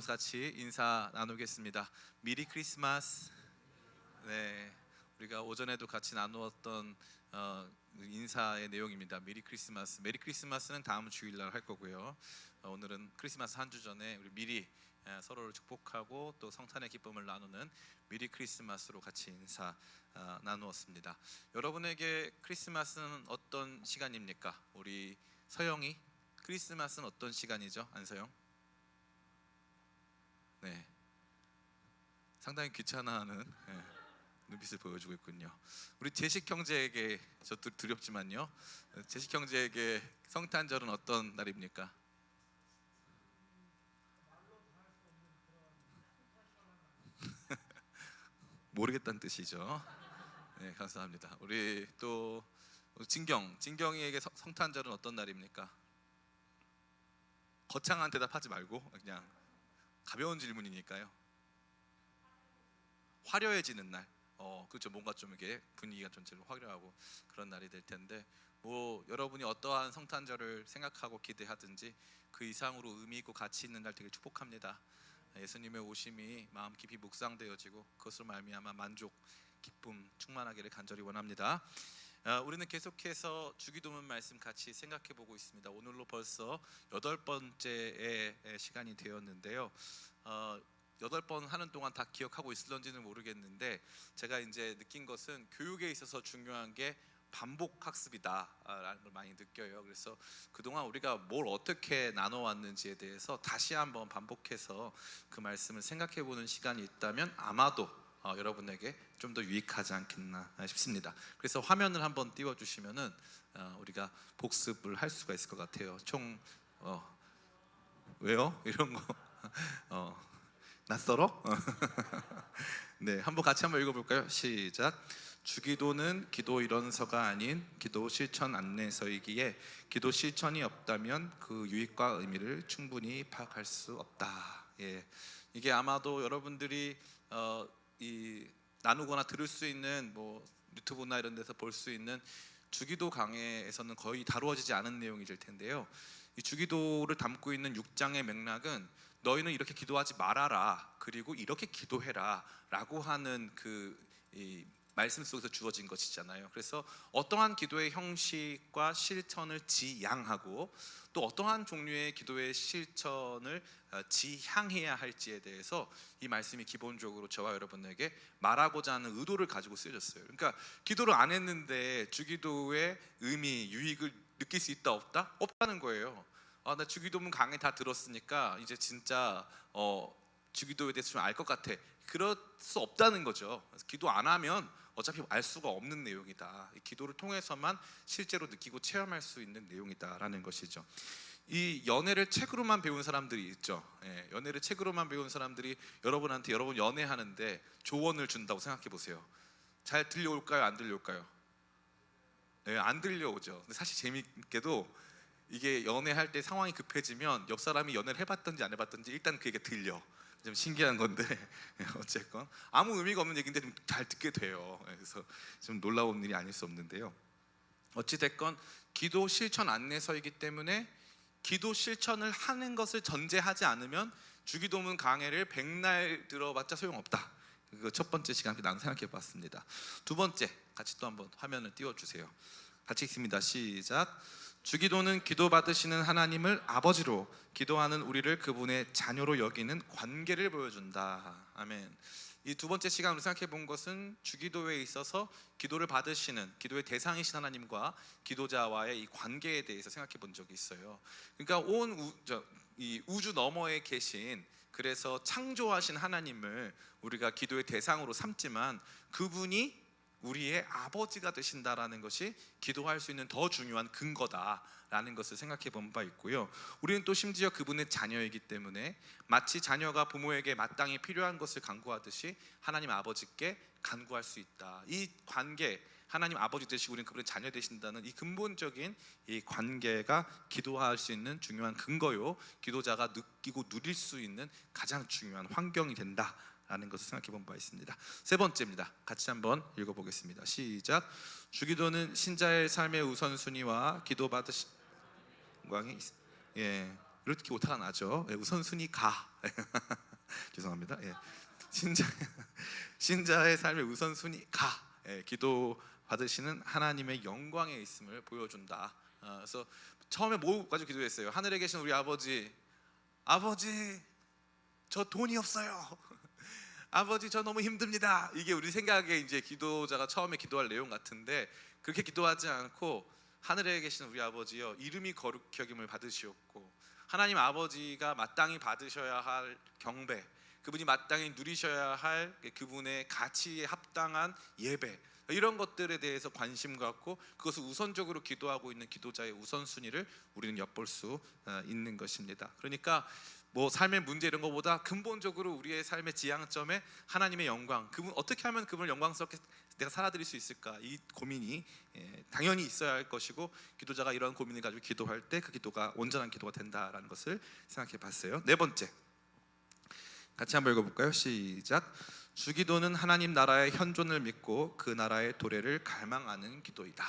나누면서 같이 인사 나누겠습니다. 미리 크리스마스. 네, 우리가 오전에도 같이 나누었던 인사의 내용입니다. 미리 크리스마스. 메리 크리스마스는 다음 주일날 할 거고요. 오늘은 크리스마스 한 주 전에 우리 미리 서로를 축복하고 또 성탄의 기쁨을 나누는 미리 크리스마스로 같이 인사 나누었습니다. 여러분에게 크리스마스는 어떤 시간입니까? 우리 서영이, 크리스마스는 어떤 시간이죠? 안서영? 네, 상당히 귀찮아하는 눈빛을 보여주고 있군요. 우리 제식 형제에게, 저도 두렵지만요, 제식 형제에게 성탄절은 어떤 날입니까? 모르겠다는 뜻이죠. 네, 감사합니다. 우리 또 진경이에게 성탄절은 어떤 날입니까? 거창한 대답하지 말고 그냥 가벼운 질문이니까요. 화려해지는 날. 그렇죠. 뭔가 좀 이게 분위기가 좀 제일 화려하고 그런 날이 될 텐데, 뭐 여러분이 어떠한 성탄절을 생각하고 기대하든지 그 이상으로 의미 있고 가치 있는 날 되게 축복합니다. 예수님의 오심이 마음 깊이 묵상되어지고 그것으로 말미암아 만족, 기쁨 충만하기를 간절히 원합니다. 우리는 계속해서 주기도문 말씀 같이 생각해 보고 있습니다. 오늘로 벌써 8번째의 시간이 되었는데요. 8번 하는 동안 다 기억하고 있을런지는 모르겠는데, 제가 이제 느낀 것은 교육에 있어서 중요한 게 반복 학습이다라는 걸 많이 느껴요. 그래서 그동안 우리가 뭘 어떻게 나눠왔는지에 대해서 다시 한번 반복해서 그 말씀을 생각해 보는 시간이 있다면 아마도 여러분에게 좀 더 유익하지 않겠나 싶습니다. 그래서 화면을 한번 띄워주시면은 우리가 복습을 할 수가 있을 것 같아요. 총 왜요? 이런 거 낯설어? 네, 같이 한번 읽어볼까요? 시작. 주기도는 기도 일원서가 아닌 기도 실천 안내서이기에 기도 실천이 없다면 그 유익과 의미를 충분히 파악할 수 없다. 예, 이게 아마도 여러분들이 이 나누거나 들을 수 있는 뭐 유튜브나 이런 데서 볼 수 있는 주기도 강해에서는 거의 다루어지지 않은 내용이실 텐데요. 이 주기도를 담고 있는 6장의 맥락은 너희는 이렇게 기도하지 말아라, 그리고 이렇게 기도해라 라고 하는 이 말씀 속에서 주어진 것이잖아요. 그래서 어떠한 기도의 형식과 실천을 지향하고 또 어떠한 종류의 기도의 실천을 지향해야 할지에 대해서 이 말씀이 기본적으로 저와 여러분에게 말하고자 하는 의도를 가지고 쓰여졌어요. 그러니까 기도를 안 했는데 주기도의 의미, 유익을 느낄 수 있다 없다? 없다는 거예요. 나 주기도문 강의 다 들었으니까 이제 진짜 주기도에 대해서 좀 알 것 같아. 그럴 수 없다는 거죠. 그래서 기도 안 하면 어차피 알 수가 없는 내용이다. 이 기도를 통해서만 실제로 느끼고 체험할 수 있는 내용이다라는 것이죠. 이 연애를 책으로만 배운 사람들이 있죠. 연애를 책으로만 배운 사람들이 여러분한테 여러분 연애하는데 조언을 준다고 생각해 보세요. 잘 들려올까요? 안 들려올까요? 네, 안 들려오죠. 근데 사실 재밌게도 이게 연애할 때 상황이 급해지면 옆 사람이 연애를 해봤든지 안 해봤든지 일단 그게 들려. 좀 신기한 건데 어쨌건 아무 의미가 없는 얘기인데 좀 잘 듣게 돼요. 그래서 좀 놀라운 일이 아닐 수 없는데요. 어찌됐건 기도 실천 안내서이기 때문에 기도 실천을 하는 것을 전제하지 않으면 주기도문 강해를 백날 들어봤자 소용없다. 그 첫 번째 시간 나는 생각해 봤습니다. 두 번째, 같이 또 한번 화면을 띄워주세요. 같이 읽습니다. 시작. 주기도는 기도 받으시는 하나님을 아버지로, 기도하는 우리를 그분의 자녀로 여기는 관계를 보여준다. 아멘. 이 두 번째 시간으로 생각해 본 것은 주기도에 있어서 기도를 받으시는 기도의 대상이신 하나님과 기도자와의 이 관계에 대해서 생각해 본 적이 있어요. 그러니까 이 우주 너머에 계신, 그래서 창조하신 하나님을 우리가 기도의 대상으로 삼지만 그분이 우리의 아버지가 되신다라는 것이 기도할 수 있는 더 중요한 근거다라는 것을 생각해 본 바 있고요. 우리는 또 심지어 그분의 자녀이기 때문에 마치 자녀가 부모에게 마땅히 필요한 것을 간구하듯이 하나님 아버지께 간구할 수 있다. 이 관계, 하나님 아버지 되시고 우리는 그분의 자녀 되신다는 이 근본적인 이 관계가 기도할 수 있는 중요한 근거요, 기도자가 느끼고 누릴 수 있는 가장 중요한 환경이 된다 라는 것을 생각해 본 바 있습니다. 세 번째입니다. 같이 한번 읽어보겠습니다. 시작. 주기도는 신자의 삶의 우선순위와 기도 받으신 영광이 예, 이렇게 오타가 나죠. 예, 우선순위 가. 죄송합니다. 예. 신자의 삶의 우선순위 가. 예, 기도 받으시는 하나님의 영광에 있음을 보여준다. 그래서 처음에 뭐 가지고 기도했어요? 하늘에 계신 우리 아버지, 아버지 저 돈이 없어요. 아버지 저 너무 힘듭니다. 이게 우리 생각에 이제 기도자가 처음에 기도할 내용 같은데, 그렇게 기도하지 않고 하늘에 계신 우리 아버지여 이름이 거룩히 여김을 받으시옵고, 하나님 아버지가 마땅히 받으셔야 할 경배, 그분이 마땅히 누리셔야 할 그분의 가치에 합당한 예배, 이런 것들에 대해서 관심 갖고 그것을 우선적으로 기도하고 있는 기도자의 우선순위를 우리는 엿볼 수 있는 것입니다. 그러니까 뭐 삶의 문제 이런 것보다 근본적으로 우리의 삶의 지향점에 하나님의 영광, 그분 어떻게 하면 그분을 영광스럽게 내가 살아드릴 수 있을까, 이 고민이 당연히 있어야 할 것이고, 기도자가 이런 고민을 가지고 기도할 때 그 기도가 온전한 기도가 된다라는 것을 생각해 봤어요. 네 번째, 같이 한번 읽어볼까요? 시작. 주기도는 하나님 나라의 현존을 믿고 그 나라의 도래를 갈망하는 기도이다.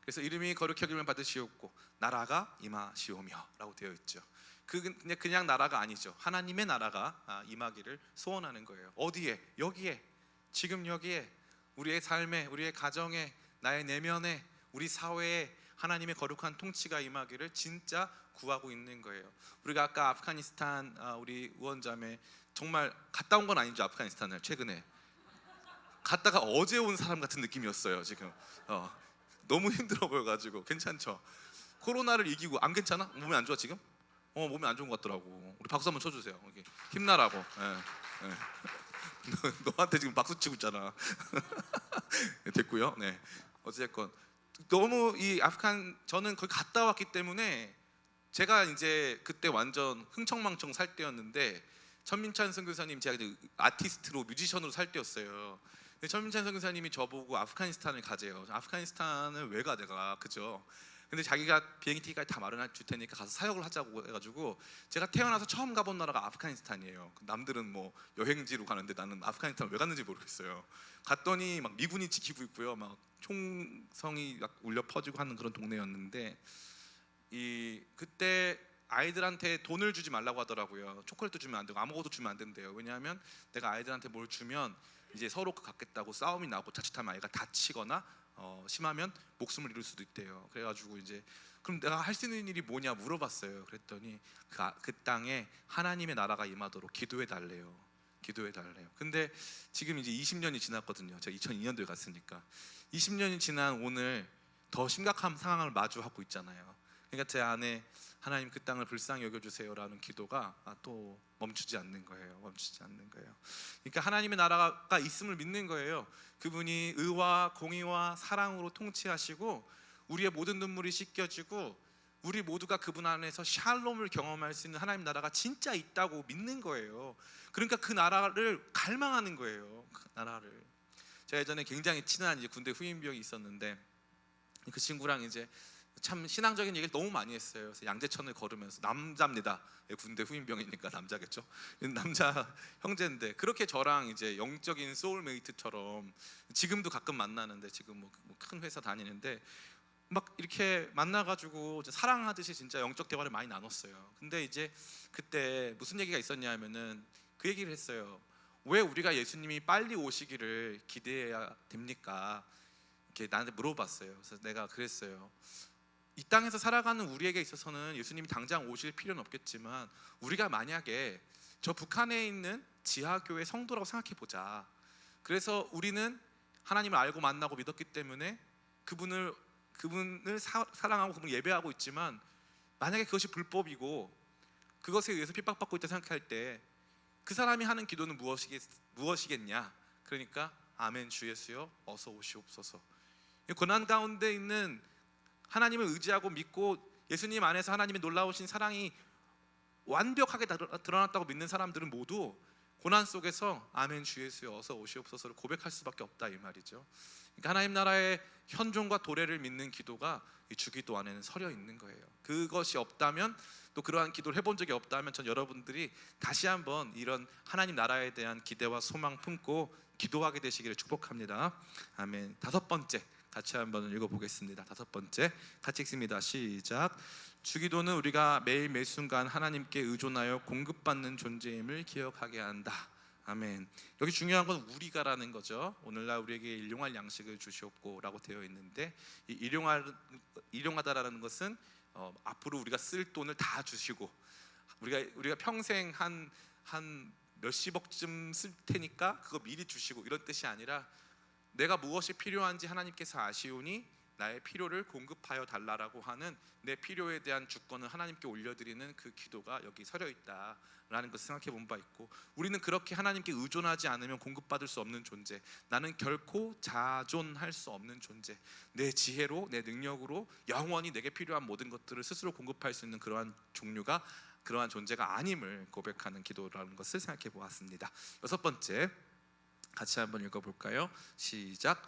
그래서 이름이 거룩히 여김을 받으시옵고 나라가 임하시오며 라고 되어 있죠. 그냥 나라가 아니죠. 하나님의 나라가 임하기를 소원하는 거예요. 어디에? 여기에, 지금 여기에, 우리의 삶에, 우리의 가정에, 나의 내면에, 우리 사회에 하나님의 거룩한 통치가 임하기를 진짜 구하고 있는 거예요. 우리가 아까 아프가니스탄 우리 우원자매 정말 갔다 온 건 아니죠. 아프가니스탄을 최근에 갔다가 어제 온 사람 같은 느낌이었어요. 지금 너무 힘들어 보여가지고. 괜찮죠? 코로나를 이기고. 안 괜찮아? 몸이 안 좋아 지금? 몸이 안 좋은 것 같더라고. 우리 박수 한번 쳐주세요. 힘나라고. 예, 예. 너한테 지금 박수 치고 있잖아. 됐고요. 네. 어쨌건 너무 이 저는 거기 갔다 왔기 때문에, 제가 이제 그때 완전 흥청망청 살 때였는데, 천민찬 선교사님, 제가 이제 아티스트로 뮤지션으로 살 때였어요. 근데 천민찬 선교사님이 저보고 아프가니스탄을 가재요. 아프가니스탄을 왜 가 내가, 그죠? 근데 자기가 비행기 티켓까지 다 마련해 줄 테니까 가서 사역을 하자고 해가지고, 제가 태어나서 처음 가본 나라가 아프가니스탄이에요. 남들은 뭐 여행지로 가는데 나는 아프가니스탄 왜 갔는지 모르겠어요. 갔더니 막 미군이 지키고 있고요, 막 총성이 막 울려 퍼지고 하는 그런 동네였는데, 그때 아이들한테 돈을 주지 말라고 하더라고요. 초콜릿도 주면 안 되고 아무것도 주면 안 된대요. 왜냐하면 내가 아이들한테 뭘 주면 이제 서로 갖겠다고 싸움이 나고 자칫하면 아이가 다치거나 심하면 목숨을 잃을 수도 있대요. 그래가지고 이제 그럼 내가 할 수 있는 일이 뭐냐 물어봤어요. 그랬더니 그 땅에 하나님의 나라가 임하도록 기도해 달래요. 기도해 달래요. 근데 지금 이제 20년이 지났거든요. 제가 2002년도에 갔으니까 20년이 지난 오늘 더 심각한 상황을 마주하고 있잖아요. 그러니까 제 안에 하나님 그 땅을 불쌍히 여겨주세요라는 기도가 또 멈추지 않는 거예요. 멈추지 않는 거예요. 그러니까 하나님의 나라가 있음을 믿는 거예요. 그분이 의와 공의와 사랑으로 통치하시고 우리의 모든 눈물이 씻겨지고 우리 모두가 그분 안에서 샬롬을 경험할 수 있는 하나님 나라가 진짜 있다고 믿는 거예요. 그러니까 그 나라를 갈망하는 거예요. 그 나라를. 제가 예전에 굉장히 친한 이제 군대 후임병이 있었는데, 그 친구랑 이제 참 신앙적인 얘기를 너무 많이 했어요. 그래서 양재천을 걸으면서, 남자입니다. 군대 후임병이니까 남자겠죠. 남자 형제인데 그렇게 저랑 이제 영적인 소울메이트처럼 지금도 가끔 만나는데, 지금 뭐 큰 회사 다니는데 막 이렇게 만나가지고 사랑하듯이 진짜 영적 대화를 많이 나눴어요. 근데 이제 그때 무슨 얘기가 있었냐면은 그 얘기를 했어요. 왜 우리가 예수님이 빨리 오시기를 기대해야 됩니까? 이렇게 나한테 물어봤어요. 그래서 내가 그랬어요. 이 땅에서 살아가는 우리에게 있어서는 예수님이 당장 오실 필요는 없겠지만, 우리가 만약에 저 북한에 있는 지하교회 성도라고 생각해 보자. 그래서 우리는 하나님을 알고 만나고 믿었기 때문에 그분을 사랑하고 그분을 예배하고 있지만, 만약에 그것이 불법이고 그것에 의해서 핍박받고 있다 생각할 때 그 사람이 하는 기도는 무엇이겠냐? 그러니까 아멘 주 예수여 어서 오시옵소서. 고난 가운데 있는 하나님을 의지하고 믿고 예수님 안에서 하나님의 놀라우신 사랑이 완벽하게 드러났다고 믿는 사람들은 모두 고난 속에서 아멘 주 예수여 어서 오시옵소서를 고백할 수밖에 없다, 이 말이죠. 그러니까 하나님 나라의 현존과 도래를 믿는 기도가 이 주기도 안에는 서려 있는 거예요. 그것이 없다면, 또 그러한 기도를 해본 적이 없다면, 전 여러분들이 다시 한번 이런 하나님 나라에 대한 기대와 소망 품고 기도하게 되시기를 축복합니다. 아멘. 다섯 번째, 같이 한번 읽어보겠습니다. 다섯 번째 같이 읽습니다. 시작. 주기도는 우리가 매일 매순간 하나님께 의존하여 공급받는 존재임을 기억하게 한다. 아멘. 여기 중요한 건 우리가라는 거죠. 오늘날 우리에게 일용할 양식을 주시옵고라고 되어 있는데, 이 일용하다라는 것은 앞으로 우리가 쓸 돈을 다 주시고, 우리가 평생 한 몇십억쯤 쓸 테니까 그거 미리 주시고, 이런 뜻이 아니라 내가 무엇이 필요한지 하나님께서 아시오니 나의 필요를 공급하여 달라라고 하는 내 필요에 대한 주권을 하나님께 올려드리는 그 기도가 여기 서려 있다라는 것을 생각해 본 바 있고, 우리는 그렇게 하나님께 의존하지 않으면 공급받을 수 없는 존재, 나는 결코 자존할 수 없는 존재, 내 지혜로 내 능력으로 영원히 내게 필요한 모든 것들을 스스로 공급할 수 있는 그러한 존재가 아님을 고백하는 기도라는 것을 생각해 보았습니다. 여섯 번째 같이 한번 읽어볼까요? 시작.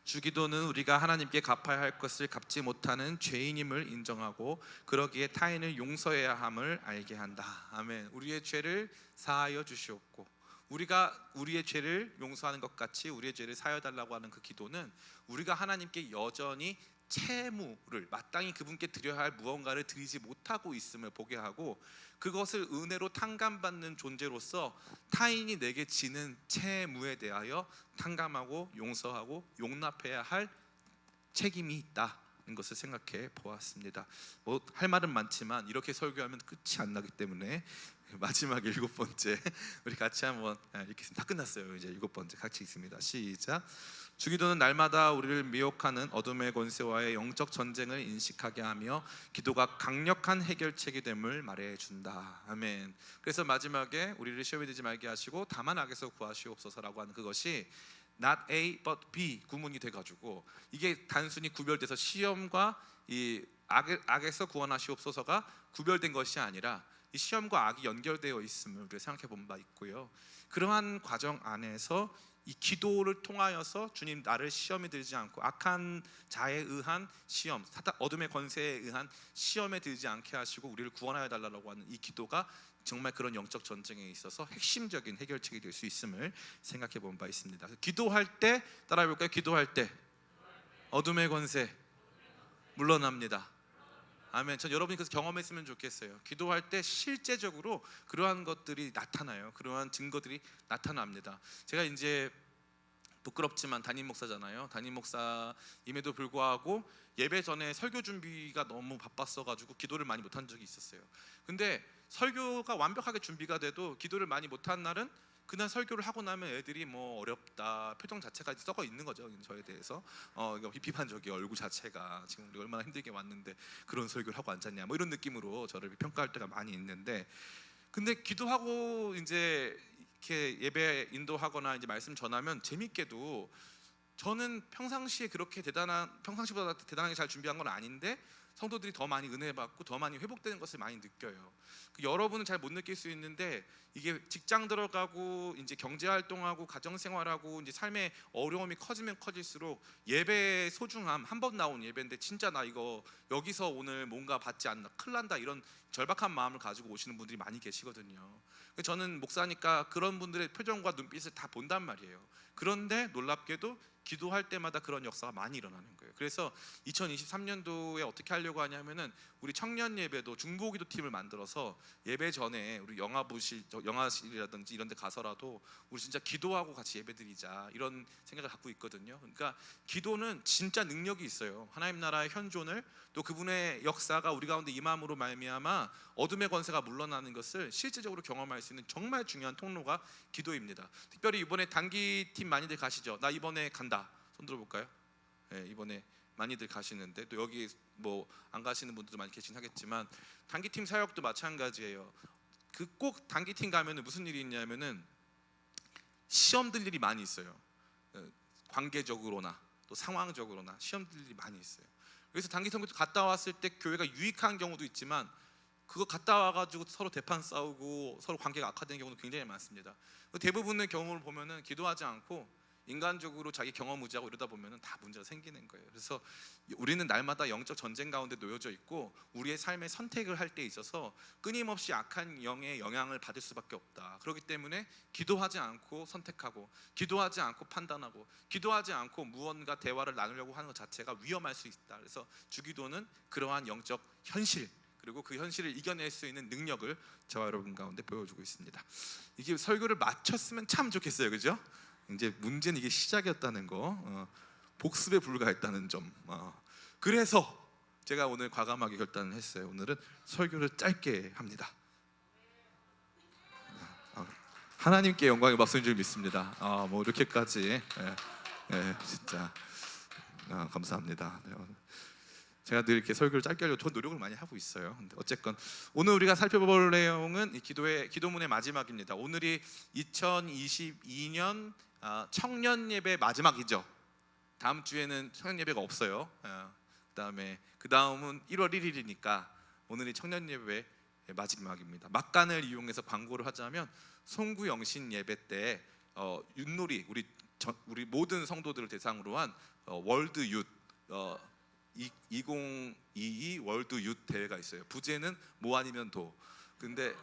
주기도는 우리가 하나님께 갚아야 할 것을 갚지 못하는 죄인임을 인정하고 그러기에 타인을 용서해야 함을 알게 한다. 아멘. 우리의 죄를 사하여 주시옵고, 우리가 우리의 죄를 용서하는 것 같이 우리의 죄를 사하여 달라고 하는 그 기도는 우리가 하나님께 여전히 채무를 마땅히 그분께 드려야 할 무언가를 드리지 못하고 있음을 보게 하고, 그것을 은혜로 탕감받는 존재로서 타인이 내게 지는 채무에 대하여 탕감하고 용서하고 용납해야 할 책임이 있다는 것을 생각해 보았습니다. 할 말은 많지만 이렇게 설교하면 끝이 안 나기 때문에 마지막 일곱 번째 우리 같이 한번 읽겠습니다. 다 끝났어요. 이제 일곱 번째 같이 읽습니다. 시작. 주기도는 날마다 우리를 미혹하는 어둠의 권세와의 영적 전쟁을 인식하게 하며 기도가 강력한 해결책이 됨을 말해준다. 아멘. 그래서 마지막에 우리를 시험에 들지 말게 하시고 다만 악에서 구하시옵소서라고 하는 그것이 not A but B 구문이 돼가지고, 이게 단순히 구별돼서 시험과 이 악에서 구원하시옵소서가 구별된 것이 아니라 이 시험과 악이 연결되어 있음을 우리가 생각해 본 바 있고요. 그러한 과정 안에서 이 기도를 통하여서 주님, 나를 시험에 들지 않고 악한 자에 의한 시험, 어둠의 권세에 의한 시험에 들지 않게 하시고 우리를 구원하여 달라고 하는 이 기도가 정말 그런 영적 전쟁에 있어서 핵심적인 해결책이 될 수 있음을 생각해 본 바 있습니다. 기도할 때 따라해 볼까요? 기도할 때 어둠의 권세 물러납니다. 아멘. 전 여러분이 그래서 경험했으면 좋겠어요. 기도할 때 실제적으로 그러한 것들이 나타나요. 그러한 증거들이 나타납니다. 제가 이제 부끄럽지만 담임 목사잖아요. 담임 목사임에도 불구하고 예배 전에 설교 준비가 너무 바빴어가지고 기도를 많이 못한 적이 있었어요. 근데 설교가 완벽하게 준비가 돼도 기도를 많이 못한 날은 그날 설교를 하고 나면 애들이 뭐 어렵다 표정 자체가 썩어 있는 거죠. 저에 대해서 비판적이 얼굴 자체가 지금 우리 얼마나 힘들게 왔는데 그런 설교를 하고 앉았냐 뭐 이런 느낌으로 저를 평가할 때가 많이 있는데, 근데 기도하고 이제 이렇게 예배 인도하거나 이제 말씀 전하면 재밌게도 저는 평상시보다 대단하게 잘 준비한 건 아닌데 성도들이 더 많이 은혜 받고 더 많이 회복되는 것을 많이 느껴요. 여러분은 잘 못 느낄 수 있는데 이게 직장 들어가고 이제 경제 활동하고 가정 생활하고 이제 삶의 어려움이 커지면 커질수록 예배의 소중함, 한 번 나온 예배인데 진짜 나 이거 여기서 오늘 뭔가 받지 않나 큰일 난다 이런 절박한 마음을 가지고 오시는 분들이 많이 계시거든요. 저는 목사니까 그런 분들의 표정과 눈빛을 다 본단 말이에요. 그런데 놀랍게도 기도할 때마다 그런 역사가 많이 일어나는 거예요. 그래서 2023년도에 어떻게 하려고 하냐면은 우리 청년 예배도 중보기도 팀을 만들어서 예배 전에 우리 영화실이라든지 이런 데 가서라도 우리 진짜 기도하고 같이 예배드리자 이런 생각을 갖고 있거든요. 그러니까 기도는 진짜 능력이 있어요. 하나님 나라의 현존을, 또 그분의 역사가 우리 가운데 임함으로 말미암아 어둠의 권세가 물러나는 것을 실제적으로 경험할 수 있는 정말 중요한 통로가 기도입니다. 특별히 이번에 단기팀 많이들 가시죠? 나 이번에 간다. 손 들어볼까요? 네, 이번에 많이들 가시는데 또 여기 뭐 안 가시는 분들도 많이 계신 하겠지만 단기팀 사역도 마찬가지예요. 그 꼭 단기팀 가면은 무슨 일이 있냐면은 시험 들 일이 많이 있어요. 관계적으로나 또 상황적으로나 시험 들 일이 많이 있어요. 그래서 단기팀 갔다 왔을 때 교회가 유익한 경우도 있지만 그거 갔다 와가지고 서로 대판 싸우고 서로 관계가 악화되는 경우도 굉장히 많습니다. 대부분의 경우를 보면은 기도하지 않고 인간적으로 자기 경험 의지하고 이러다 보면은 다 문제가 생기는 거예요. 그래서 우리는 날마다 영적 전쟁 가운데 놓여져 있고 우리의 삶의 선택을 할 때 있어서 끊임없이 악한 영의 영향을 받을 수밖에 없다. 그렇기 때문에 기도하지 않고 선택하고, 기도하지 않고 판단하고, 기도하지 않고 무언가 대화를 나누려고 하는 것 자체가 위험할 수 있다. 그래서 주기도는 그러한 영적 현실, 그리고 그 현실을 이겨낼 수 있는 능력을 저와 여러분 가운데 보여주고 있습니다. 이게 설교를 마쳤으면 참 좋겠어요, 그죠? 이제 문제는 이게 시작이었다는 거, 복습에 불과했다는 점. 그래서 제가 오늘 과감하게 결단을 했어요. 오늘은 설교를 짧게 합니다. 하나님께 영광의 박수인 줄 믿습니다. 뭐 이렇게까지, 진짜 감사합니다. 네, 제가 늘 이렇게 설교를 짧게 하려고 더 노력을 많이 하고 있어요. 근데 어쨌건 오늘 우리가 살펴볼 내용은 이 기도문의 마지막입니다. 오늘이 2022년 청년 예배 마지막이죠. 다음 주에는 청년 예배가 없어요. 그 다음은 1월 1일이니까 오늘이 청년 예배 마지막입니다. 막간을 이용해서 광고를 하자면 송구 영신 예배 때 윷놀이, 우리 모든 성도들을 대상으로 한 월드 윷 2022 월드 윷 대회가 있어요. 부제는 뭐 아니면 도. 근데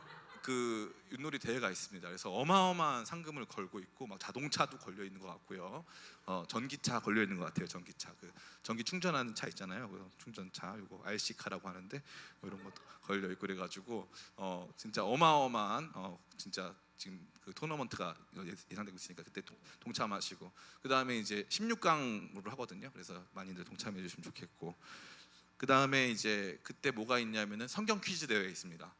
그 윷놀이 대회가 있습니다. 그래서 어마어마한 상금을 걸고 있고, 막 자동차도 걸려 있는 것 같고요. 전기차 걸려 있는 것 같아요. 전기차, 그 전기 충전하는 차 있잖아요. 그 충전차, 이거 RC카라고 하는데 뭐 이런 것도 걸려 있고 그래가지고 진짜 어마어마한 진짜 지금 그 토너먼트가 예상되고 있으니까 그때 동참하시고, 그 다음에 이제 16강으로 하거든요. 그래서 많이들 동참해 주시면 좋겠고, 그 다음에 이제 그때 뭐가 있냐면은 성경 퀴즈 대회 있습니다.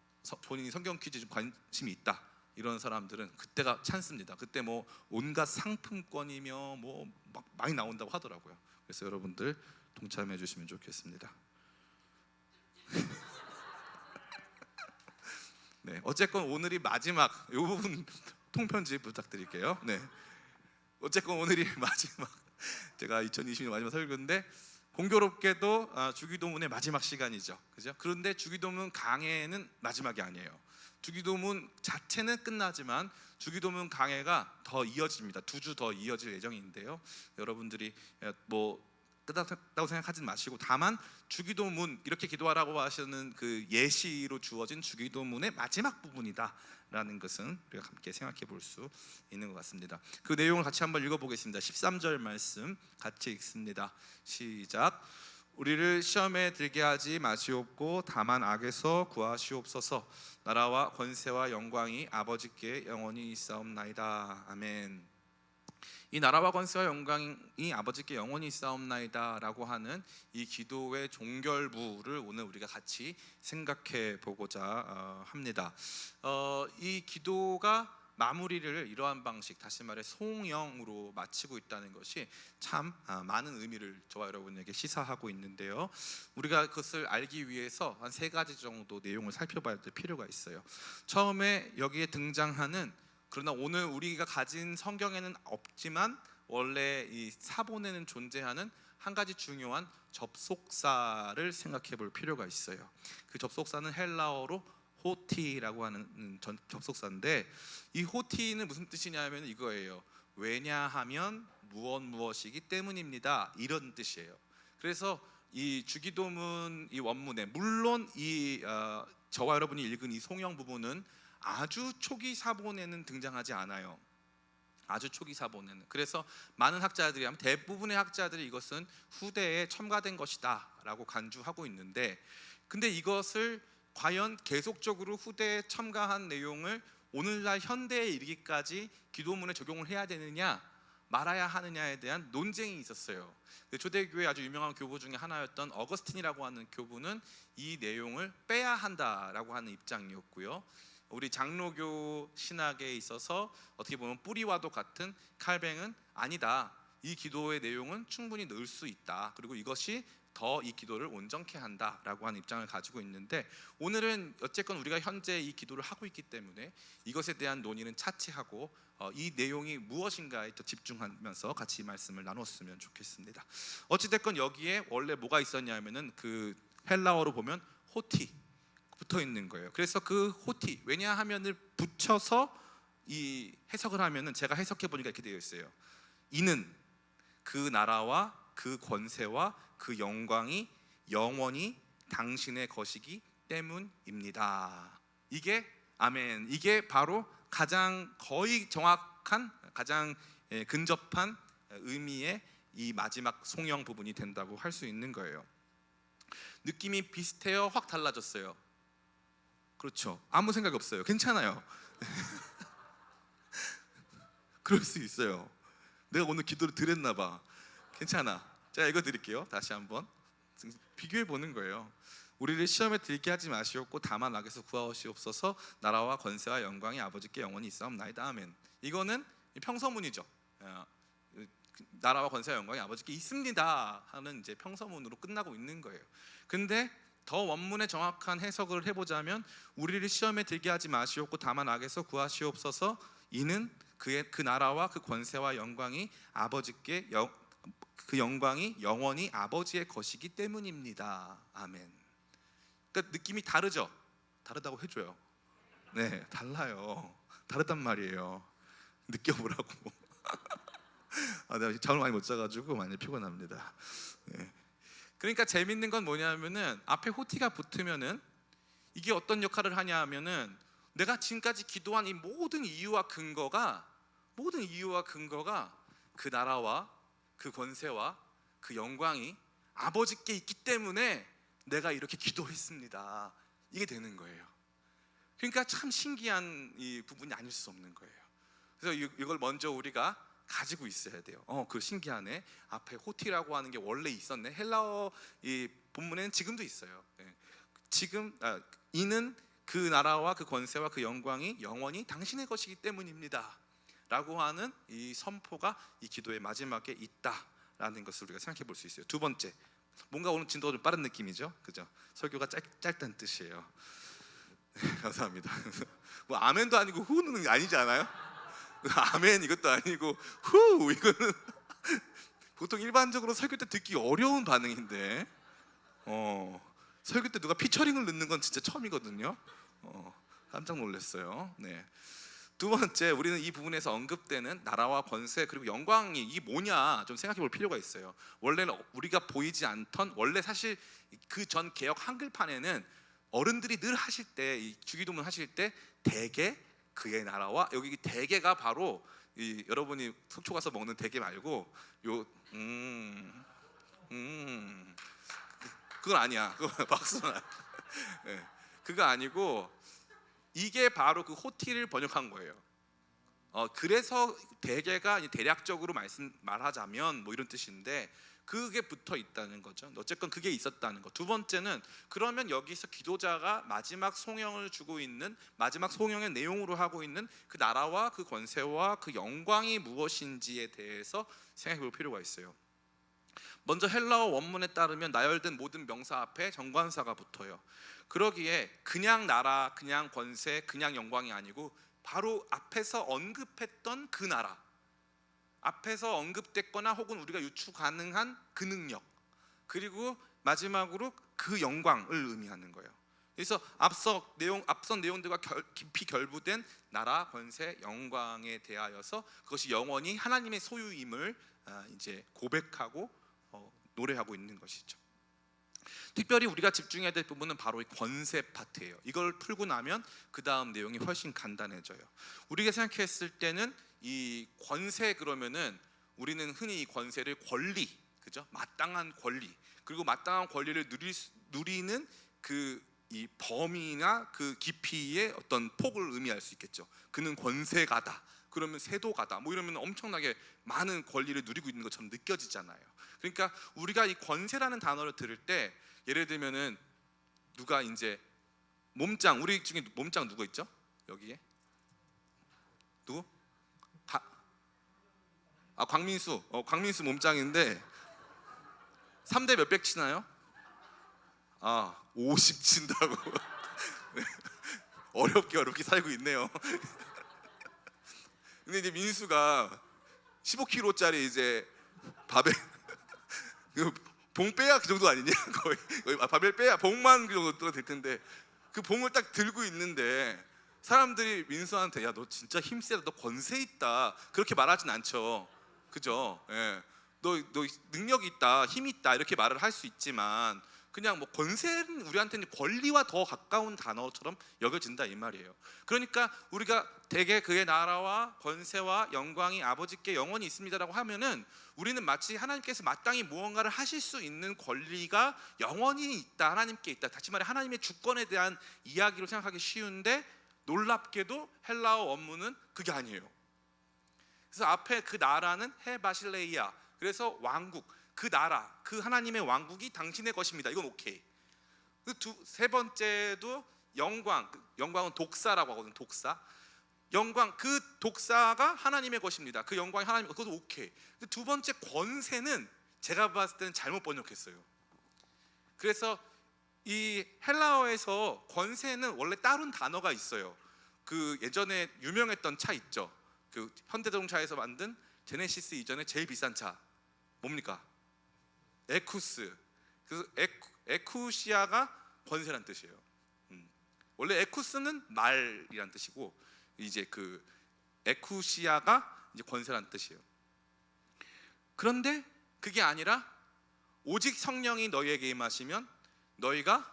본인이 성경 퀴즈 좀 관심이 있다 이런 사람들은 그때가 찬스입니다. 그때 뭐 온갖 상품권이며 뭐 막 많이 나온다고 하더라고요. 그래서 여러분들 동참해 주시면 좋겠습니다. 네, 어쨌건 오늘이 마지막, 이 부분 통편집 부탁드릴게요. 네, 어쨌건 오늘이 마지막, 제가 2020년 마지막 설교인데 공교롭게도 주기도문의 마지막 시간이죠, 그죠? 그런데 주기도문 강해는 마지막이 아니에요. 주기도문 자체는 끝나지만 주기도문 강해가 더 이어집니다. 2주 더 이어질 예정인데요. 여러분들이 뭐 끝났다고 생각하지 마시고, 다만 주기도문, 이렇게 기도하라고 하시는 그 예시로 주어진 주기도문의 마지막 부분이다라는 것은 우리가 함께 생각해 볼 수 있는 것 같습니다. 그 내용을 같이 한번 읽어보겠습니다. 13절 말씀 같이 읽습니다. 시작. 우리를 시험에 들게 하지 마시옵고 다만 악에서 구하시옵소서. 나라와 권세와 영광이 아버지께 영원히 있사옵나이다. 아멘. 이 나라와 권세와 영광이 아버지께 영원히 있사옵나이다 라고 하는 이 기도의 종결부를 오늘 우리가 같이 생각해 보고자 합니다. 이 기도가 마무리를 이러한 방식, 다시 말해 송영으로 마치고 있다는 것이 참 많은 의미를 저와 여러분에게 시사하고 있는데요. 우리가 그것을 알기 위해서 한 3가지 정도 내용을 살펴봐야 될 필요가 있어요. 처음에 여기에 등장하는, 그러나 오늘 우리가 가진 성경에는 없지만 원래 이 사본에는 존재하는 한 가지 중요한 접속사를 생각해 볼 필요가 있어요. 그 접속사는 헬라어로 호티라고 하는 접속사인데, 이 호티는 무슨 뜻이냐면 이거예요. 왜냐하면 무엇이기 때문입니다, 이런 뜻이에요. 그래서 이 주기도문 이 원문에, 물론 이 저와 여러분이 읽은 이 송영 부분은 아주 초기 사본에는 등장하지 않아요. 아주 초기 사본에는. 그래서 많은 학자들이, 대부분의 학자들이 이것은 후대에 첨가된 것이다 라고 간주하고 있는데, 근데 이것을 과연 계속적으로 후대에 첨가한 내용을 오늘날 현대에 이르기까지 기도문에 적용을 해야 되느냐 말아야 하느냐에 대한 논쟁이 있었어요. 초대교회 아주 유명한 교부 중에 하나였던 어거스틴이라고 하는 교부는 이 내용을 빼야 한다라고 하는 입장이었고요. 우리 장로교 신학에 있어서 어떻게 보면 뿌리와도 같은 칼뱅은 아니다, 이 기도의 내용은 충분히 넣을 수 있다, 그리고 이것이 더 이 기도를 온전케 한다라고 하는 입장을 가지고 있는데, 오늘은 어쨌건 우리가 현재 이 기도를 하고 있기 때문에 이것에 대한 논의는 차치하고 이 내용이 무엇인가에 더 집중하면서 같이 이 말씀을 나눴으면 좋겠습니다. 어찌됐건 여기에 원래 뭐가 있었냐면은 그 헬라어로 보면 호티 붙어 있는 거예요. 그래서 그 호티, 왜냐하면을 붙여서 이 해석을 하면은, 제가 해석해 보니까 이렇게 되어 있어요. 이는 그 나라와 그 권세와 그 영광이 영원히 당신의 것이기 때문입니다. 이게 아멘. 이게 바로 가장 거의 정확한, 가장 근접한 의미의 이 마지막 송영 부분이 된다고 할 수 있는 거예요. 느낌이 비슷해요? 확 달라졌어요? 그렇죠. 아무 생각 없어요. 괜찮아요. 그럴 수 있어요. 내가 오늘 기도를 드렸나 봐. 괜찮아. 제가 읽어드릴게요. 다시 한번 비교해 보는 거예요. 우리를 시험에 들게 하지 마시옵고 다만 악에서 구하시옵소서. 나라와 권세와 영광이 아버지께 영원히 있사옵나이다. 아멘. 이거는 평서문이죠. 나라와 권세와 영광이 아버지께 있습니다 하는 이제 평서문으로 끝나고 있는 거예요. 근데 더 원문의 정확한 해석을 해보자면, 우리를 시험에 들게 하지 마시옵고 다만 악에서 구하시옵소서. 이는 그 나라와 그 권세와 영광이 아버지께 그 영광이 영원히 아버지의 것이기 때문입니다. 아멘. 그러니까 느낌이 다르죠? 다르다고 해줘요. 네, 달라요. 다르단 말이에요. 느껴보라고. 내가 잠을 많이 못 자가지고 많이 피곤합니다. 네. 그러니까 재밌는 건 뭐냐면은 앞에 호티가 붙으면은 이게 어떤 역할을 하냐 하면은, 내가 지금까지 기도한 이 모든 이유와 근거가 그 나라와 그 권세와 그 영광이 아버지께 있기 때문에 내가 이렇게 기도했습니다. 이게 되는 거예요. 그러니까 참 신기한 이 부분이 아닐 수 없는 거예요. 그래서 이걸 먼저 우리가 가지고 있어야 돼요. 그 신기하네. 앞에 호티라고 하는 게 원래 있었네. 헬라어 이 본문에는 지금도 있어요. 이는 그 나라와 그 권세와 그 영광이 영원히 당신의 것이기 때문입니다 라고 하는 이 선포가 이 기도의 마지막에 있다라는 것을 우리가 생각해 볼 수 있어요. 두 번째, 뭔가 오늘 진도가 좀 빠른 느낌이죠, 그죠? 설교가 짧다는 뜻이에요. 감사합니다. 뭐 아멘도 아니고 후는 아니지 않아요? 아멘 이것도 아니고 후 이거는 보통 일반적으로 설교 때 듣기 어려운 반응인데, 설교 때 누가 피처링을 넣는 건 진짜 처음이거든요. 깜짝 놀랐어요. 네. 두 번째, 우리는 이 부분에서 언급되는 나라와 권세 그리고 영광이 이게 뭐냐 좀 생각해 볼 필요가 있어요. 원래는 우리가 보이지 않던, 원래 사실 그 전 개역 한글판에는 어른들이 늘 하실 때, 이 주기도문 하실 때 대개 그의 나라와, 여기 대개가 바로 여러분이 속초 가서 먹는 대게 말고 그건 아니야. 그거 박수나. 네. 그거 아니고 이게 바로 그 호티를 번역한 거예요. 그래서 대개가 대략적으로 말하자면 뭐 이런 뜻인데, 그게 붙어 있다는 거죠. 어쨌건 그게 있었다는 거. 두 번째는, 그러면 여기서 기도자가 마지막 송영을 주고 있는, 마지막 송영의 내용으로 하고 있는 그 나라와 그 권세와 그 영광이 무엇인지에 대해서 생각해 볼 필요가 있어요. 먼저 헬라어 원문에 따르면 나열된 모든 명사 앞에 정관사가 붙어요. 그러기에 그냥 나라, 그냥 권세, 그냥 영광이 아니고 바로 앞에서 언급했던 그 나라, 앞에서 언급됐거나 혹은 우리가 유추 가능한 그 능력, 그리고 마지막으로 그 영광을 의미하는 거예요. 그래서 앞선 내용들과 깊이 결부된 나라, 권세, 영광에 대하여서 그것이 영원히 하나님의 소유임을 이제 고백하고 노래하고 있는 것이죠. 특별히 우리가 집중해야 될 부분은 바로 이 권세 파트예요. 이걸 풀고 나면 그 다음 내용이 훨씬 간단해져요. 우리가 생각했을 때는 이 권세 그러면은 우리는 흔히 이 권세를 권리, 그죠? 마땅한 권리, 그리고 마땅한 권리를 누리는 그 이 범위나 그 깊이의 어떤 폭을 의미할 수 있겠죠. 그는 권세가다, 그러면 세도가다, 뭐 이러면 엄청나게 많은 권리를 누리고 있는 것처럼 느껴지잖아요. 그러니까 우리가 이 권세라는 단어를 들을 때, 예를 들면은 누가 이제 몸짱, 우리 중에 몸짱 누구 있죠? 여기에 누구? 광민수. 광민수 몸짱인데 3대 몇백 치나요? 50 친다고. 어렵게 살고 있네요. 근데 이제 민수가 15kg짜리 이제 바벨 봉 빼야 그 정도 아니냐? 거의 바벨 빼야 봉만 그 정도 될 텐데, 그 봉을 딱 들고 있는데 사람들이 민수한테 야 너 진짜 힘세다, 너 권세 있다 그렇게 말하진 않죠. 그죠? 예. 너 능력이 있다, 힘이 있다 이렇게 말을 할 수 있지만 그냥 뭐 권세는 우리한테는 권리와 더 가까운 단어처럼 여겨진다 이 말이에요. 그러니까 우리가 대개 그의 나라와 권세와 영광이 아버지께 영원히 있습니다라고 하면은 우리는 마치 하나님께서 마땅히 무언가를 하실 수 있는 권리가 영원히 있다, 하나님께 있다, 다시 말해 하나님의 주권에 대한 이야기로 생각하기 쉬운데 놀랍게도 헬라어 원문은 그게 아니에요. 그래서 앞에 그 나라는 헤바실레이아, 그래서 왕국, 그 나라, 그 하나님의 왕국이 당신의 것입니다. 이건 오케이. 세 번째도 영광, 영광은 독사라고 하거든요. 독사, 영광, 그 독사가 하나님의 것입니다. 그 영광이 하나님, 그것도 오케이. 두 번째 권세는 제가 봤을 때는 잘못 번역했어요. 그래서 이 헬라어에서 권세는 원래 다른 단어가 있어요. 그 예전에 유명했던 차 있죠. 그 현대자동차에서 만든 제네시스 이전에 제일 비싼 차 뭡니까? 에쿠스. 그래서 에쿠시아가 권세란 뜻이에요. 원래 에쿠스는 말이란 뜻이고 이제 그 에쿠시아가 이제 권세란 뜻이에요. 그런데 그게 아니라 오직 성령이 너희에게 임하시면 너희가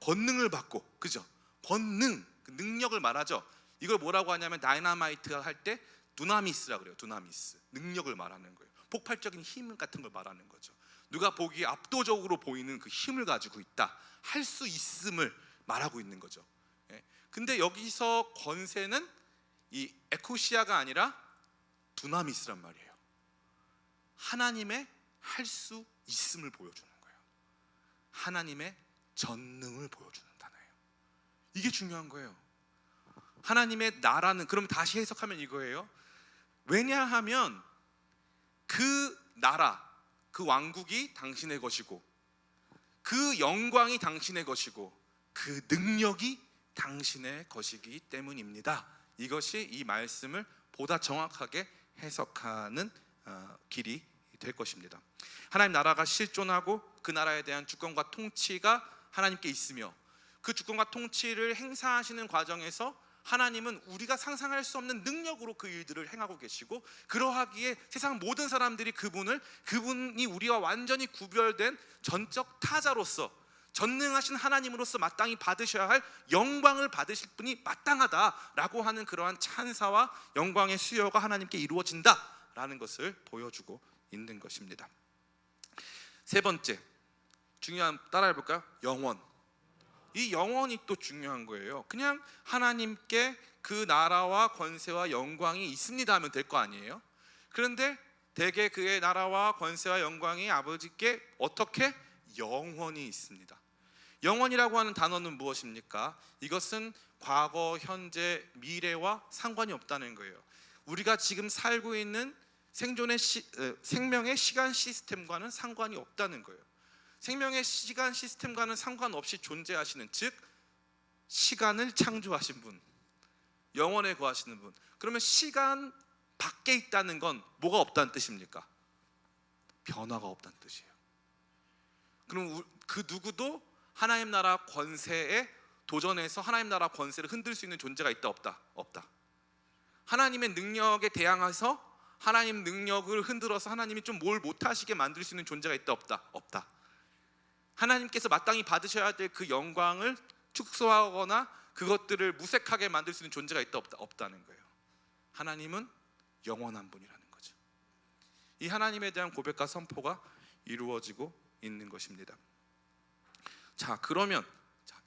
권능을 받고, 그죠? 권능, 그 능력을 말하죠. 이걸 뭐라고 하냐면 다이나마이트가 할 때 두나미스라 그래요. 두나미스, 능력을 말하는 거예요. 폭발적인 힘 같은 걸 말하는 거죠. 누가 보기에 압도적으로 보이는 그 힘을 가지고 있다, 할 수 있음을 말하고 있는 거죠. 근데 여기서 권세는 이 에쿠시아가 아니라 두나미스란 말이에요. 하나님의 할 수 있음을 보여주는 거예요. 하나님의 전능을 보여주는 단어예요. 이게 중요한 거예요. 하나님의 나라는, 그럼 다시 해석하면 이거예요. 왜냐하면 그 나라, 그 왕국이 당신의 것이고, 그 영광이 당신의 것이고, 그 능력이 당신의 것이기 때문입니다. 이것이 이 말씀을 보다 정확하게 해석하는 길이 될 것입니다. 하나님 나라가 실존하고 그 나라에 대한 주권과 통치가 하나님께 있으며, 그 주권과 통치를 행사하시는 과정에서 하나님은 우리가 상상할 수 없는 능력으로 그 일들을 행하고 계시고, 그러하기에 세상 모든 사람들이 그분이 우리와 완전히 구별된 전적 타자로서, 전능하신 하나님으로서 마땅히 받으셔야 할 영광을 받으실 분이 마땅하다라고 하는 그러한 찬사와 영광의 수요가 하나님께 이루어진다라는 것을 보여주고 있는 것입니다. 세 번째, 중요한, 따라해 볼까요? 영원. 이 영원이 또 중요한 거예요. 그냥 하나님께 그 나라와 권세와 영광이 있습니다 하면 될 거 아니에요. 그런데 대개 그의 나라와 권세와 영광이 아버지께 어떻게? 영원히 있습니다. 영원이라고 하는 단어는 무엇입니까? 이것은 과거, 현재, 미래와 상관이 없다는 거예요. 우리가 지금 살고 있는 생명의 시간 시스템과는 상관이 없다는 거예요. 생명의 시간 시스템과는 상관없이 존재하시는, 즉 시간을 창조하신 분, 영원에 거하시는 분. 그러면 시간 밖에 있다는 건 뭐가 없다는 뜻입니까? 변화가 없다는 뜻이에요. 그럼 그 누구도 하나님 나라 권세에 도전해서 하나님 나라 권세를 흔들 수 있는 존재가 있다, 없다? 없다. 하나님의 능력에 대항해서 하나님 능력을 흔들어서 하나님이 좀 뭘 못하시게 만들 수 있는 존재가 있다, 없다? 없다. 하나님께서 마땅히 받으셔야 될 그 영광을 축소하거나 그것들을 무색하게 만들 수 있는 존재가 있다, 없다? 없다는 거예요. 하나님은 영원한 분이라는 거죠. 이 하나님에 대한 고백과 선포가 이루어지고 있는 것입니다. 자, 그러면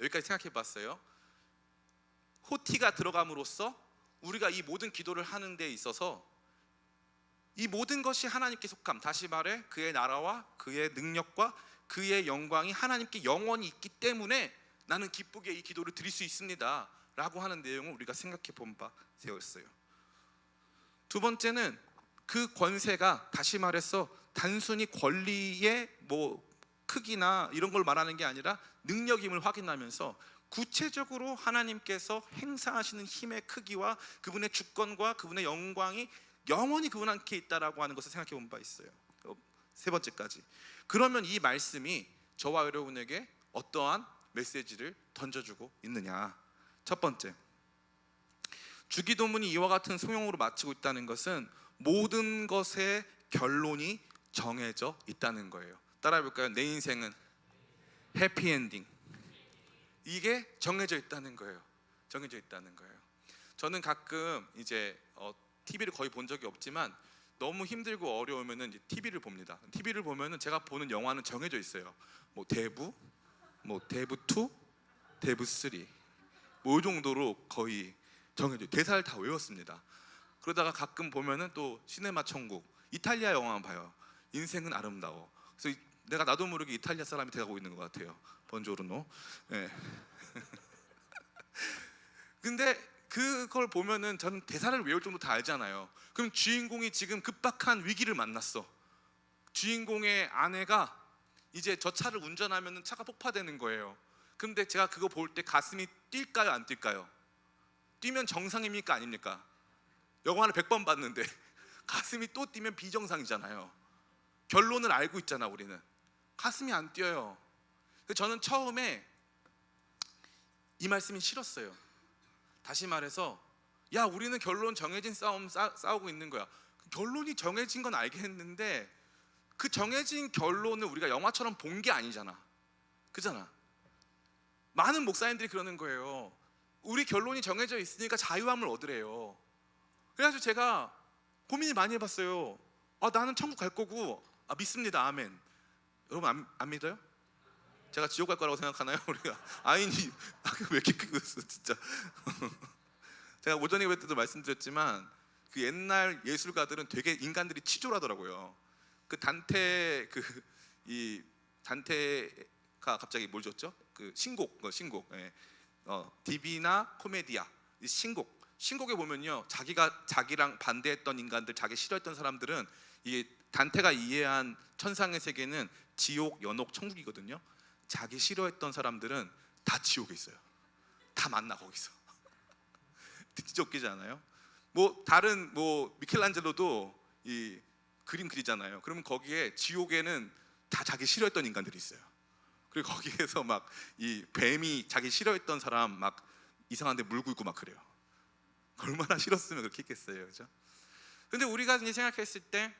여기까지 생각해 봤어요. 호티가 들어감으로써 우리가 이 모든 기도를 하는 데 있어서 이 모든 것이 하나님께 속함, 다시 말해 그의 나라와 그의 능력과 그의 영광이 하나님께 영원히 있기 때문에 나는 기쁘게 이 기도를 드릴 수 있습니다 라고 하는 내용을 우리가 생각해 본 바 되었어요. 두 번째는 그 권세가 다시 말해서 단순히 권리의 크기나 이런 걸 말하는 게 아니라 능력임을 확인하면서 구체적으로 하나님께서 행사하시는 힘의 크기와 그분의 주권과 그분의 영광이 영원히 그분께 있다라고 하는 것을 생각해 본 바 있어요. 세 번째까지. 그러면 이 말씀이 저와 여러분에게 어떠한 메시지를 던져주고 있느냐? 첫 번째, 주기도문이 이와 같은 소용으로 마치고 있다는 것은 모든 것의 결론이 정해져 있다는 거예요. 따라해 볼까요? 내 인생은 해피엔딩. 이게 정해져 있다는 거예요. 정해져 있다는 거예요. 저는 가끔 이제 TV를 거의 본 적이 없지만 너무 힘들고 어려우면은 이제 TV를 봅니다. TV를 보면은 제가 보는 영화는 정해져 있어요. 뭐 대부, 뭐 대부 2, 대부 3, 뭐 이 정도로 거의 정해져. 대사를 다 외웠습니다. 그러다가 가끔 보면은 또 시네마 천국, 이탈리아 영화만 봐요. 인생은 아름다워. 그래서 내가 나도 모르게 이탈리아 사람이 돼가고 있는 것 같아요. 번조르노. 네. 근데 그걸 보면은 저는 대사를 외울 정도 다 알잖아요. 그럼 주인공이 지금 급박한 위기를 만났어. 주인공의 아내가 이제 저 차를 운전하면은 차가 폭파되는 거예요. 근데 제가 그거 볼 때 가슴이 뛸까요, 안 뛸까요? 뛰면 정상입니까, 아닙니까? 영화를 100번 봤는데 가슴이 또 뛰면 비정상이잖아요. 결론을 알고 있잖아, 우리는. 가슴이 안 뛰어요. 그래서 저는 처음에 이 말씀이 싫었어요. 다시 말해서, 야, 우리는 결론 정해진 싸움 싸우고 있는 거야. 결론이 정해진 건 알겠는데 그 정해진 결론을 우리가 영화처럼 본 게 아니잖아. 그잖아. 많은 목사님들이 그러는 거예요. 우리 결론이 정해져 있으니까 자유함을 얻으래요. 그래서 제가 고민이 많이 해봤어요. 나는 천국 갈 거고, 믿습니다. 아멘. 여러분 안 믿어요? 제가 지옥 갈 거라고 생각하나요? 우리가 아인이 왜 이렇게 크겠어 진짜. 제가 오전 예배 때도 말씀드렸지만 그 옛날 예술가들은 되게 인간들이 치졸하더라고요. 그 단테 이 단테가 갑자기 뭘 줬죠? 그 신곡. 예. 디비나 코메디아. 이 신곡에 보면요, 자기랑 반대했던 인간들, 자기 싫어했던 사람들은 이게 단테가 이해한 천상의 세계는 지옥, 연옥, 천국이거든요. 자기 싫어했던 사람들은 다 지옥에 있어요. 다 만나 거기서. 진짜 웃기지 않아요? 뭐 다른 미켈란젤로도 이 그림 그리잖아요. 그러면 거기에 지옥에는 다 자기 싫어했던 인간들이 있어요. 그리고 거기에서 막 이 뱀이 자기 싫어했던 사람 막 이상한 데 물고 있고 막 그래요. 얼마나 싫었으면 그렇게 했겠어요. 그죠? 근데 우리가 이제 생각했을 때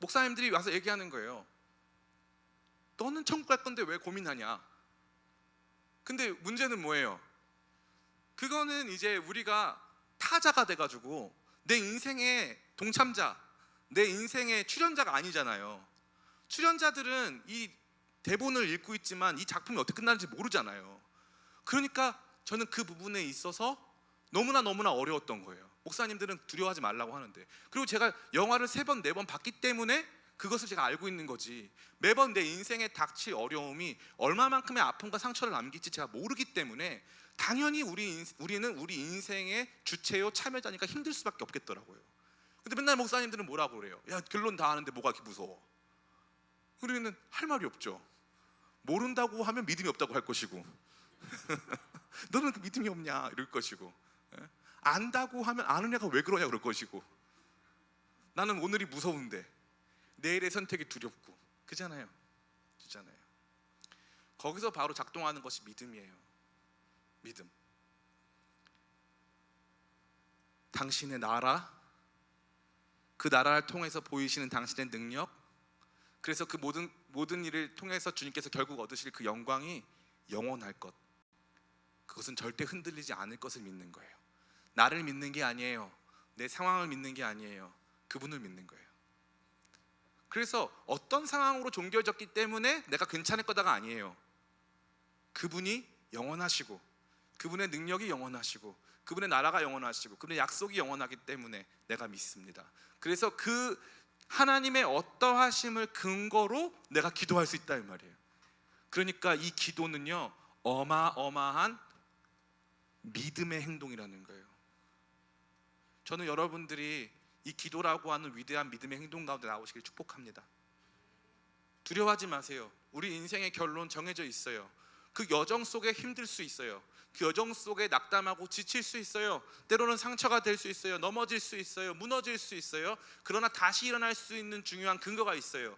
목사님들이 와서 얘기하는 거예요. 너는 천국 갈 건데 왜 고민하냐? 근데 문제는 뭐예요? 그거는 이제 우리가 타자가 돼가지고 내 인생의 동참자, 내 인생의 출연자가 아니잖아요. 출연자들은 이 대본을 읽고 있지만 이 작품이 어떻게 끝나는지 모르잖아요. 그러니까 저는 그 부분에 있어서 너무나 어려웠던 거예요. 목사님들은 두려워하지 말라고 하는데, 그리고 제가 영화를 3번, 4번 봤기 때문에 그것을 제가 알고 있는 거지, 매번 내 인생에 닥칠 어려움이 얼마만큼의 아픔과 상처를 남길지 제가 모르기 때문에 당연히 우리는 우리 인생의 주체요 참여자니까 힘들 수밖에 없겠더라고요. 근데 맨날 목사님들은 뭐라고 그래요? 야, 결론 다 아는데 뭐가 이렇게 무서워? 우리는 할 말이 없죠. 모른다고 하면 믿음이 없다고 할 것이고 너는 그 믿음이 없냐 이럴 것이고, 안다고 하면 아는 애가 왜 그러냐 그럴 것이고, 나는 오늘이 무서운데 내일의 선택이 두렵고, 그잖아요. 거기서 바로 작동하는 것이 믿음이에요. 믿음. 당신의 나라, 그 나라를 통해서 보이시는 당신의 능력, 그래서 그 모든 일을 통해서 주님께서 결국 얻으실 그 영광이 영원할 것, 그것은 절대 흔들리지 않을 것을 믿는 거예요. 나를 믿는 게 아니에요. 내 상황을 믿는 게 아니에요. 그분을 믿는 거예요. 그래서 어떤 상황으로 종결졌기 때문에 내가 괜찮을 거다가 아니에요. 그분이 영원하시고, 그분의 능력이 영원하시고, 그분의 나라가 영원하시고, 그분의 약속이 영원하기 때문에 내가 믿습니다. 그래서 그 하나님의 어떠하심을 근거로 내가 기도할 수 있다 이 말이에요. 그러니까 이 기도는요, 어마어마한 믿음의 행동이라는 거예요. 저는 여러분들이 이 기도라고 하는 위대한 믿음의 행동 가운데 나오시길 축복합니다. 두려워하지 마세요. 우리 인생의 결론 정해져 있어요. 그 여정 속에 힘들 수 있어요. 그 여정 속에 낙담하고 지칠 수 있어요. 때로는 상처가 될 수 있어요. 넘어질 수 있어요. 무너질 수 있어요. 그러나 다시 일어날 수 있는 중요한 근거가 있어요.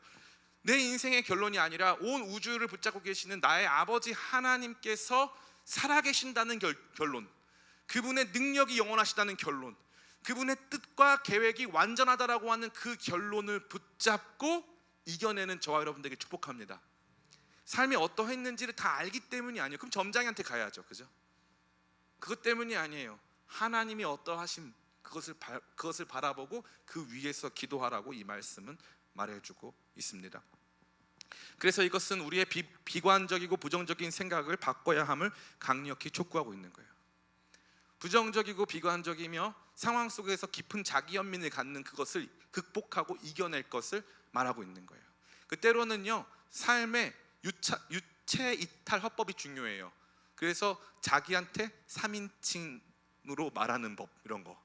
내 인생의 결론이 아니라 온 우주를 붙잡고 계시는 나의 아버지 하나님께서 살아계신다는 결론, 그분의 능력이 영원하시다는 결론, 그분의 뜻과 계획이 완전하다라고 하는 그 결론을 붙잡고 이겨내는 저와 여러분들에게 축복합니다. 삶이 어떠했는지를 다 알기 때문이 아니에요. 그럼 점장한테 가야죠, 그죠? 그것 때문이 아니에요. 하나님이 어떠하심 그것을 바라보고 그 위에서 기도하라고 이 말씀은 말해주고 있습니다. 그래서 이것은 우리의 비관적이고 부정적인 생각을 바꿔야 함을 강력히 촉구하고 있는 거예요. 부정적이고 비관적이며 상황 속에서 깊은 자기 연민을 갖는 그것을 극복하고 이겨낼 것을 말하고 있는 거예요. 그 때로는요, 삶에 유체 이탈 화법이 중요해요. 그래서 자기한테 3인칭으로 말하는 법, 이런 거.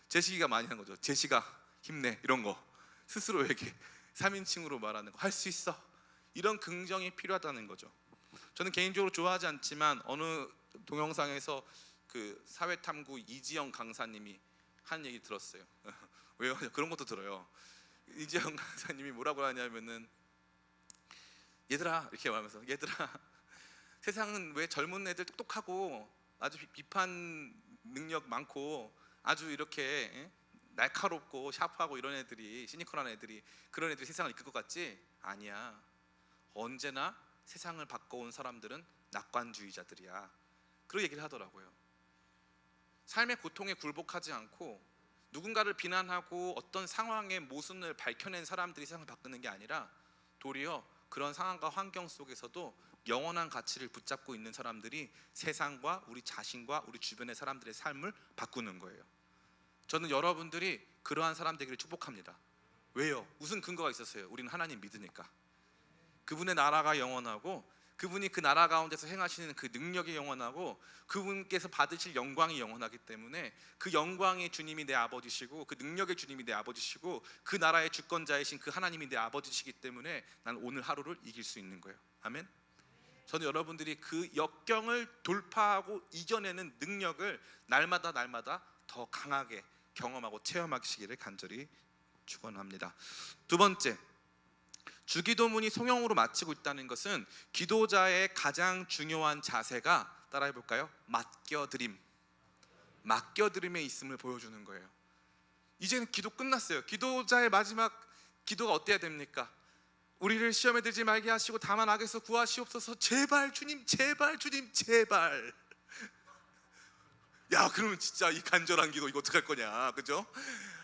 제시기가 많이 하는 거죠. 제시가 힘내, 이런 거. 스스로에게 3인칭으로 말하는 거. 할 수 있어. 이런 긍정이 필요하다는 거죠. 저는 개인적으로 좋아하지 않지만 어느 동영상에서 그 사회탐구 이지영 강사님이 한 얘기 들었어요. 왜요? 그런 것도 들어요. 이지영 강사님이 뭐라고 하냐면은, 얘들아, 이렇게 말하면서, 얘들아, 세상은 왜 젊은 애들 똑똑하고 아주 비판 능력 많고 아주 이렇게 날카롭고 샤프하고 이런 애들이, 시니컬한 애들이, 그런 애들이 세상을 이끌 것 같지? 아니야. 언제나 세상을 바꿔온 사람들은 낙관주의자들이야. 그런 얘기를 하더라고요. 삶의 고통에 굴복하지 않고 누군가를 비난하고 어떤 상황의 모순을 밝혀낸 사람들이 세상을 바꾸는 게 아니라, 도리어 그런 상황과 환경 속에서도 영원한 가치를 붙잡고 있는 사람들이 세상과 우리 자신과 우리 주변의 사람들의 삶을 바꾸는 거예요. 저는 여러분들이 그러한 사람 되기를 축복합니다. 왜요? 무슨 근거가 있었어요? 우리는 하나님 믿으니까. 그분의 나라가 영원하고, 그분이 그 나라 가운데서 행하시는 그 능력이 영원하고, 그분께서 받으실 영광이 영원하기 때문에 그 영광의 주님이 내 아버지시고, 그 능력의 주님이 내 아버지시고, 그 나라의 주권자이신 그 하나님이 내 아버지시기 때문에 난 오늘 하루를 이길 수 있는 거예요. 아멘. 저는 여러분들이 그 역경을 돌파하고 이겨내는 능력을 날마다 더 강하게 경험하고 체험하시기를 간절히 축원합니다. 두 번째, 주기도문이 성령으로 마치고 있다는 것은 기도자의 가장 중요한 자세가, 따라해 볼까요? 맡겨드림에 있음을 보여주는 거예요. 이제는 기도 끝났어요. 기도자의 마지막 기도가 어때야 됩니까? 우리를 시험에 들지 말게 하시고 다만 악에서 구하시옵소서. 제발 주님, 제발 주님, 제발. 야, 그러면 진짜 이 간절한 기도 이거 어떡할 거냐, 그죠?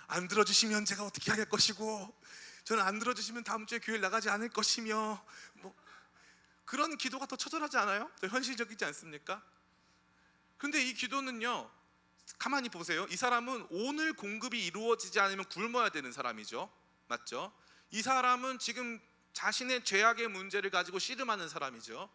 안 들어주시면 제가 어떻게 할 것이고, 저는 안 들어주시면 다음 주에 교회를 나가지 않을 것이며, 그런 기도가 더 처절하지 않아요? 더 현실적이지 않습니까? 그런데 이 기도는요, 가만히 보세요. 이 사람은 오늘 공급이 이루어지지 않으면 굶어야 되는 사람이죠. 맞죠? 이 사람은 지금 자신의 죄악의 문제를 가지고 씨름하는 사람이죠.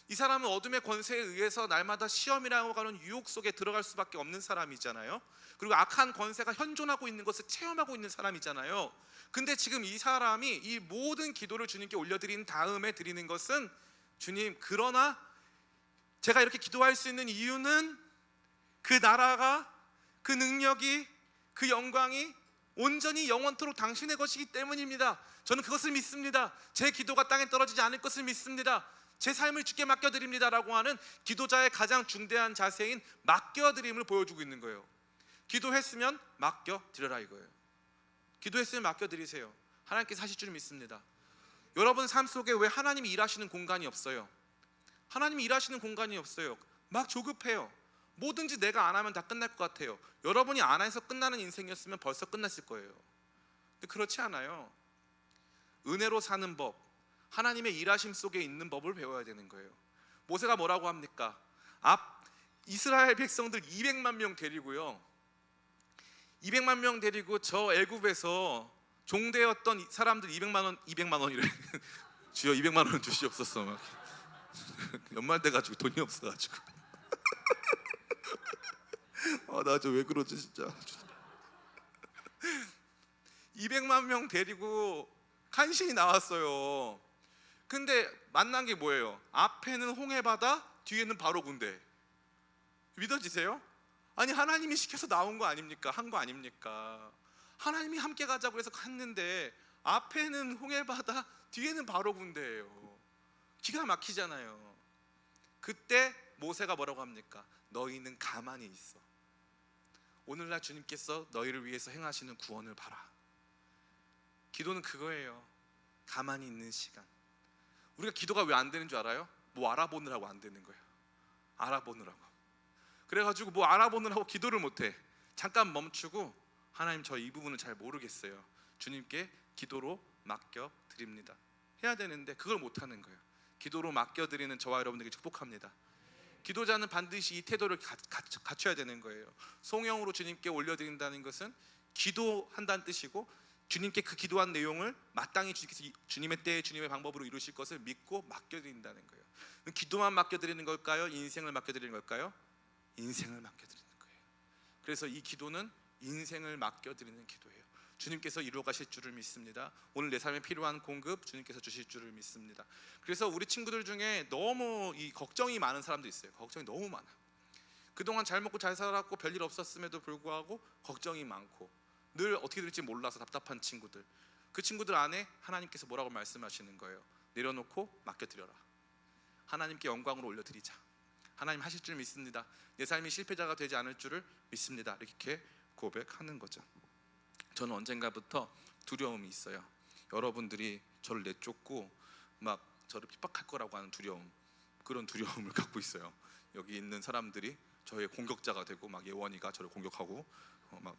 이 사람은 어둠의 권세에 의해서 날마다 시험이라고 하는 유혹 속에 들어갈 수밖에 없는 사람이잖아요. 그리고 악한 권세가 현존하고 있는 것을 체험하고 있는 사람이잖아요. 근데 지금 이 사람이 이 모든 기도를 주님께 올려드린 다음에 드리는 것은, 주님, 그러나 제가 이렇게 기도할 수 있는 이유는 그 나라가, 그 능력이, 그 영광이 온전히 영원토록 당신의 것이기 때문입니다. 저는 그것을 믿습니다. 제 기도가 땅에 떨어지지 않을 것을 믿습니다. 제 삶을 주께 맡겨드립니다라고 하는 기도자의 가장 중대한 자세인 맡겨드림을 보여주고 있는 거예요. 기도했으면 맡겨드려라 이거예요. 기도했으면 맡겨드리세요. 하나님께서 하실 줄 믿습니다. 여러분 삶 속에 왜 하나님이 일하시는 공간이 없어요? 하나님이 일하시는 공간이 없어요. 막 조급해요. 뭐든지 내가 안 하면 다 끝날 것 같아요. 여러분이 안 해서 끝나는 인생이었으면 벌써 끝났을 거예요. 근데 그렇지 않아요. 은혜로 사는 법, 하나님의 일하심 속에 있는 법을 배워야 되는 거예요. 모세가 뭐라고 합니까? 이스라엘 백성들 200만 명 데리고요, 200만 명 데리고 저 애굽에서 종되었던 사람들 200만 원이래. 주여 200만 원 주시옵소서. 막 연말 돼 가지고 돈이 없어 가지고. 나 저 왜 그러지 진짜. 200만 명 데리고 간신히 나왔어요. 근데 만난 게 뭐예요? 앞에는 홍해바다, 뒤에는 바로 군대. 믿어지세요? 아니 하나님이 시켜서 나온 거 아닙니까? 한 거 아닙니까? 하나님이 함께 가자고 해서 갔는데 앞에는 홍해바다, 뒤에는 바로 군대예요. 기가 막히잖아요. 그때 모세가 뭐라고 합니까? 너희는 가만히 있어. 오늘날 주님께서 너희를 위해서 행하시는 구원을 봐라. 기도는 그거예요. 가만히 있는 시간. 우리가 기도가 왜 안 되는 줄 알아요? 뭐 알아보느라고 안 되는 거예요. 알아보느라고. 그래가지고 뭐 알아보느라고 기도를 못해. 잠깐 멈추고 하나님 저 이 부분을 잘 모르겠어요. 주님께 기도로 맡겨드립니다. 해야 되는데 그걸 못하는 거예요. 기도로 맡겨드리는 저와 여러분들에게 축복합니다. 기도자는 반드시 이 태도를 갖춰야 되는 거예요. 송영으로 주님께 올려드린다는 것은 기도한다는 뜻이고, 주님께 그 기도한 내용을 마땅히 주님께서 주님의 때에 주님의 방법으로 이루실 것을 믿고 맡겨드린다는 거예요. 기도만 맡겨드리는 걸까요? 인생을 맡겨드리는 걸까요? 인생을 맡겨드리는 거예요. 그래서 이 기도는 인생을 맡겨드리는 기도예요. 주님께서 이루어 가실 줄을 믿습니다. 오늘 내 삶에 필요한 공급 주님께서 주실 줄을 믿습니다. 그래서 우리 친구들 중에 너무 이 걱정이 많은 사람도 있어요. 걱정이 너무 많아. 그동안 잘 먹고 잘 살았고 별일 없었음에도 불구하고 걱정이 많고 늘 어떻게 될지 몰라서 답답한 친구들, 그 친구들 안에 하나님께서 뭐라고 말씀하시는 거예요? 내려놓고 맡겨드려라. 하나님께 영광으로 올려드리자. 하나님 하실 줄 믿습니다. 내 삶이 실패자가 되지 않을 줄을 믿습니다. 이렇게 고백하는 거죠. 저는 언젠가부터 두려움이 있어요. 여러분들이 저를 내쫓고 막 저를 핍박할 거라고 하는 두려움, 그런 두려움을 갖고 있어요. 여기 있는 사람들이 저의 공격자가 되고 막 예원이가 저를 공격하고 막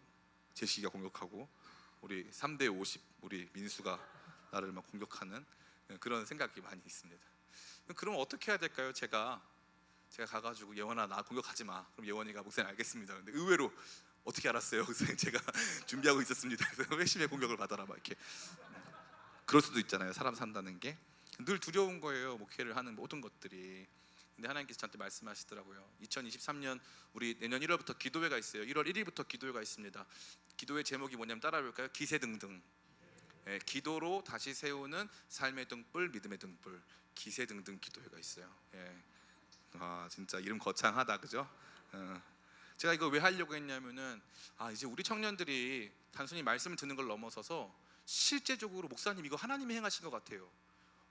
제시가 공격하고 우리 3대 50 우리 민수가 나를 막 공격하는 그런 생각이 많이 있습니다. 그럼 어떻게 해야 될까요? 제가 가가지고 예원아 나 공격하지 마. 그럼 예원이가 목사님 알겠습니다. 근데 의외로 어떻게 알았어요? 그래서 제가 준비하고 있었습니다. 그래서 회심의 공격을 받아라 막 이렇게. 그럴 수도 있잖아요. 사람 산다는 게 늘 두려운 거예요. 목회를 하는 모든 것들이. 근데 하나님께서 저한테 말씀하시더라고요. 2023년 우리 내년 1월부터 기도회가 있어요. 1월 1일부터 기도회가 있습니다. 기도회 제목이 뭐냐면 따라해볼까요? 기세등등. 기도로 다시 세우는 삶의 등불, 믿음의 등불. 기세등등 기도회가 있어요. 아 진짜 이름 거창하다, 그죠? 제가 이거 왜 하려고 했냐면은 이제 우리 청년들이 단순히 말씀을 듣는 걸 넘어서서 실제적으로 목사님 이거 하나님이 행하신 것 같아요.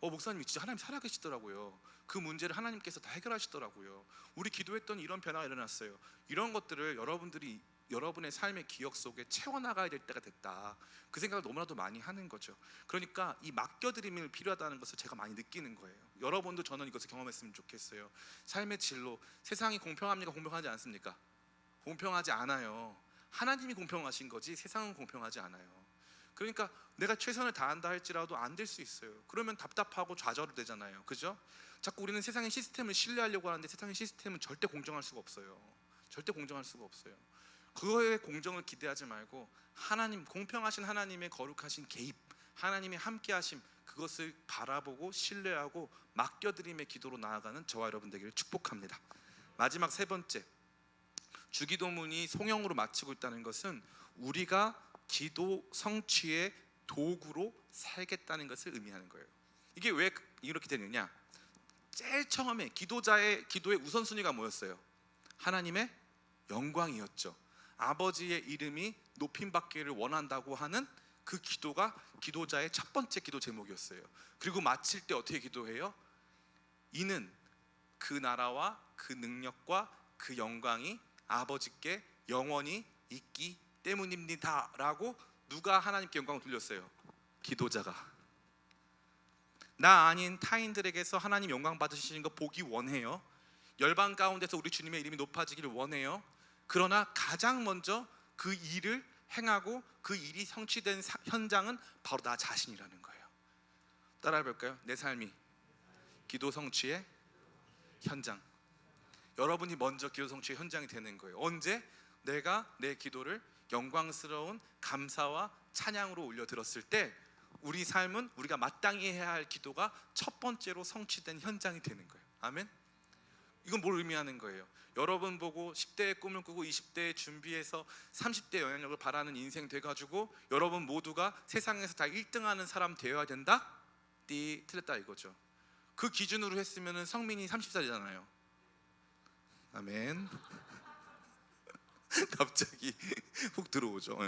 목사님이 진짜 하나님 살아계시더라고요. 그 문제를 하나님께서 다 해결하시더라고요. 우리 기도했더니 이런 변화가 일어났어요. 이런 것들을 여러분들이 여러분의 삶의 기억 속에 채워나가야 될 때가 됐다. 그 생각을 너무나도 많이 하는 거죠. 그러니까 이 맡겨드림이 필요하다는 것을 제가 많이 느끼는 거예요. 여러분도 저는 이것을 경험했으면 좋겠어요. 삶의 진로, 세상이 공평합니까? 공평하지 않습니까? 공평하지 않아요. 하나님이 공평하신 거지 세상은 공평하지 않아요. 그러니까 내가 최선을 다한다 할지라도 안 될 수 있어요. 그러면 답답하고 좌절되잖아요. 그죠? 자꾸 우리는 세상의 시스템을 신뢰하려고 하는데 세상의 시스템은 절대 공정할 수가 없어요. 절대 공정할 수가 없어요. 그거에 공정을 기대하지 말고 하나님, 공평하신 하나님의 거룩하신 개입, 하나님의 함께하심, 그것을 바라보고 신뢰하고 맡겨드림의 기도로 나아가는 저와 여러분 되기를 축복합니다. 마지막 세 번째, 주기도문이 송영으로 마치고 있다는 것은 우리가 기도 성취의 도구로 살겠다는 것을 의미하는 거예요. 이게 왜 이렇게 되느냐? 제일 처음에 기도자의 기도의 우선순위가 뭐였어요? 하나님의 영광이었죠. 아버지의 이름이 높임받기를 원한다고 하는 그 기도가 기도자의 첫 번째 기도 제목이었어요. 그리고 마칠 때 어떻게 기도해요? 이는 그 나라와 그 능력과 그 영광이 아버지께 영원히 있기 때문입니다 라고 누가 하나님께 영광을 돌렸어요? 기도자가. 나 아닌 타인들에게서 하나님 영광 받으시는 거 보기 원해요. 열방 가운데서 우리 주님의 이름이 높아지기를 원해요. 그러나 가장 먼저 그 일을 행하고 그 일이 성취된 현장은 바로 나 자신이라는 거예요. 따라해 볼까요? 내 삶이 기도 성취의 현장. 여러분이 먼저 기도 성취의 현장이 되는 거예요. 언제? 내가 내 기도를 영광스러운 감사와 찬양으로 올려드렸을 때 우리 삶은 우리가 마땅히 해야 할 기도가 첫 번째로 성취된 현장이 되는 거예요. 아멘. 이건 뭘 의미하는 거예요? 여러분 보고 10대의 꿈을 꾸고 20대에 준비해서 30대 영향력을 바라는 인생 돼가지고 여러분 모두가 세상에서 다 1등하는 사람 되어야 된다? 틀렸다 이거죠. 그 기준으로 했으면 성민이 30살이잖아요. 아멘. 갑자기 훅 들어오죠.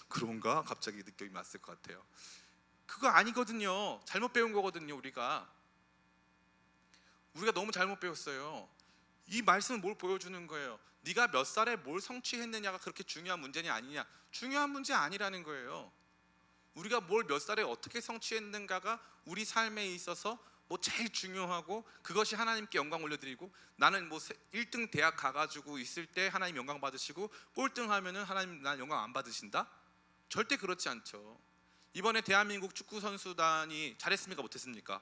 그런가? 갑자기 느낌이 왔을 것 같아요. 그거 아니거든요. 잘못 배운 거거든요. 우리가 너무 잘못 배웠어요. 이 말씀은 뭘 보여주는 거예요? 네가 몇 살에 뭘 성취했느냐가 그렇게 중요한 문제냐 아니냐, 중요한 문제 아니라는 거예요. 우리가 뭘 몇 살에 어떻게 성취했는가가 우리 삶에 있어서 뭐 제일 중요하고, 그것이 하나님께 영광 올려드리고, 나는 뭐 1등 대학 가가지고 있을 때 하나님 영광 받으시고 꼴등 하면은 하나님 난 영광 안 받으신다? 절대 그렇지 않죠. 이번에 대한민국 축구 선수단이 잘했습니까 못했습니까?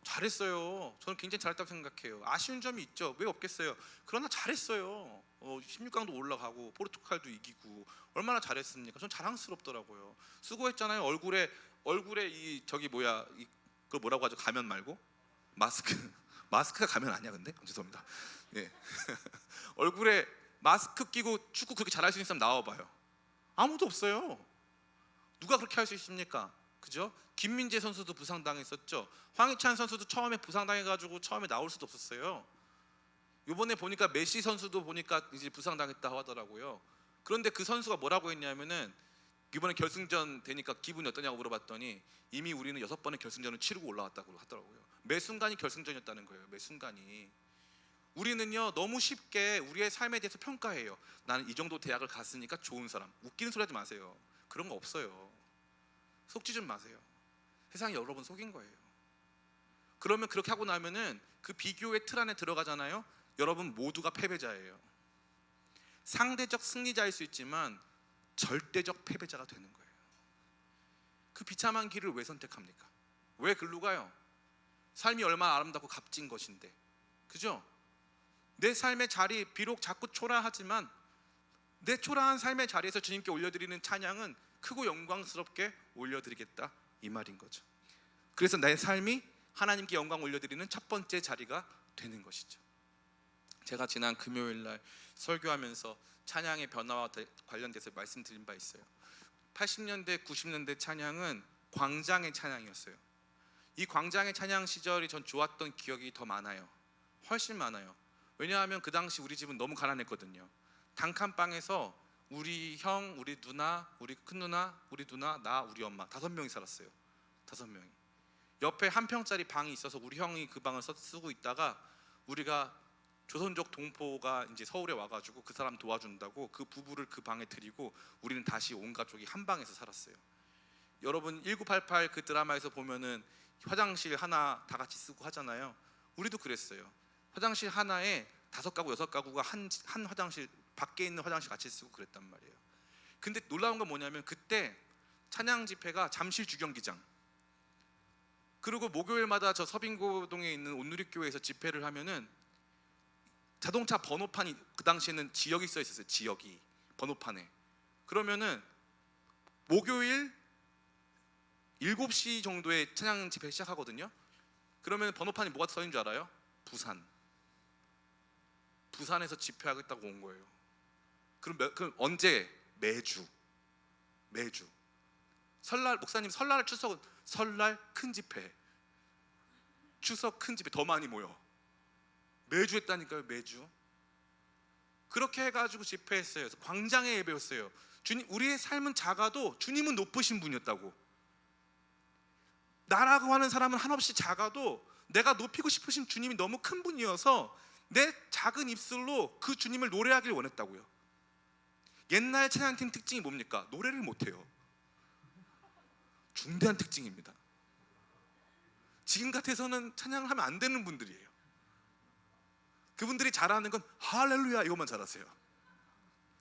잘했어요. 저는 굉장히 잘했다고 생각해요. 아쉬운 점이 있죠. 왜 없겠어요. 그러나 잘했어요. 16강도 올라가고 포르투갈도 이기고 얼마나 잘했습니까? 전 자랑스럽더라고요. 수고했잖아요. 얼굴에 이 저기 뭐야, 그걸 뭐라고 하죠? 가면 말고 마스크. 마스크가 가면 아니야 근데? 죄송합니다. 예. 얼굴에 마스크 끼고 축구 그렇게 잘할 수 있는 사람 나와봐요. 아무도 없어요. 누가 그렇게 할 수 있습니까? 그죠? 김민재 선수도 부상당했었죠. 황희찬 선수도 처음에 부상당해가지고 처음에 나올 수도 없었어요. 이번에 보니까 메시 선수도 보니까 이제 부상당했다고 하더라고요. 그런데 그 선수가 뭐라고 했냐면은 이번에 결승전 되니까 기분이 어떠냐고 물어봤더니 이미 우리는 6번의 결승전을 치르고 올라왔다고 하더라고요. 매 순간이 결승전이었다는 거예요. 매 순간이. 우리는요 너무 쉽게 우리의 삶에 대해서 평가해요. 나는 이 정도 대학을 갔으니까 좋은 사람. 웃기는 소리 하지 마세요. 그런 거 없어요. 속지 좀 마세요. 세상이 여러분 속인 거예요. 그러면 그렇게 하고 나면은 그 비교의 틀 안에 들어가잖아요. 여러분 모두가 패배자예요. 상대적 승리자일 수 있지만 절대적 패배자가 되는 거예요. 그 비참한 길을 왜 선택합니까? 왜 글로 가요? 삶이 얼마나 아름답고 값진 것인데, 그죠? 내 삶의 자리 비록 자꾸 초라하지만 내 초라한 삶의 자리에서 주님께 올려드리는 찬양은 크고 영광스럽게 올려드리겠다, 이 말인 거죠. 그래서 내 삶이 하나님께 영광 올려드리는 첫 번째 자리가 되는 것이죠. 제가 지난 금요일 날 설교하면서 찬양의 변화와 관련돼서 말씀드린 바 있어요. 80년대 90년대 찬양은 광장의 찬양이었어요. 이 광장의 찬양 시절이 전 좋았던 기억이 더 많아요. 훨씬 많아요. 왜냐하면 그 당시 우리 집은 너무 가난했거든요. 단칸방에서 우리 형, 우리 누나, 우리 큰누나, 우리 누나, 나, 우리 엄마 5명이 살았어요. 5명이. 옆에 한 평짜리 방이 있어서 우리 형이 그 방을 쓰고 있다가 우리가 조선족 동포가 이제 서울에 와가지고 그 사람 도와준다고 그 부부를 그 방에 들이고 우리는 다시 온 가족이 한 방에서 살았어요. 여러분 1988 그 드라마에서 보면은 화장실 하나 다 같이 쓰고 하잖아요. 우리도 그랬어요. 화장실 하나에 5가구 6가구가 한 화장실, 밖에 있는 화장실 같이 쓰고 그랬단 말이에요. 근데 놀라운 건 뭐냐면 그때 찬양 집회가 잠실 주경기장, 그리고 목요일마다 저 서빙고동에 있는 온누리교회에서 집회를 하면은 자동차 번호판이 그 당시에는 지역이 써 있었어요. 지역이 번호판에. 그러면은 목요일 7시 정도에 찬양 집회 시작하거든요. 그러면 번호판이 뭐가 써 있는 줄 알아요? 부산. 부산에서 집회하겠다고 온 거예요. 그럼 언제? 매주. 설날, 목사님 설날 추석은 설날 큰 집회, 추석 큰 집회 더 많이 모여. 매주 했다니까요. 매주. 그렇게 해가지고 집회했어요. 그래서 광장에 예배였어요. 주님, 우리의 삶은 작아도 주님은 높으신 분이었다고. 나라고 하는 사람은 한없이 작아도 내가 높이고 싶으신 주님이 너무 큰 분이어서 내 작은 입술로 그 주님을 노래하길 원했다고요. 옛날 찬양팀 특징이 뭡니까? 노래를 못해요. 중대한 특징입니다. 지금 같아서는 찬양을 하면 안 되는 분들이에요. 그분들이 잘하는 건 할렐루야 이것만 잘하세요.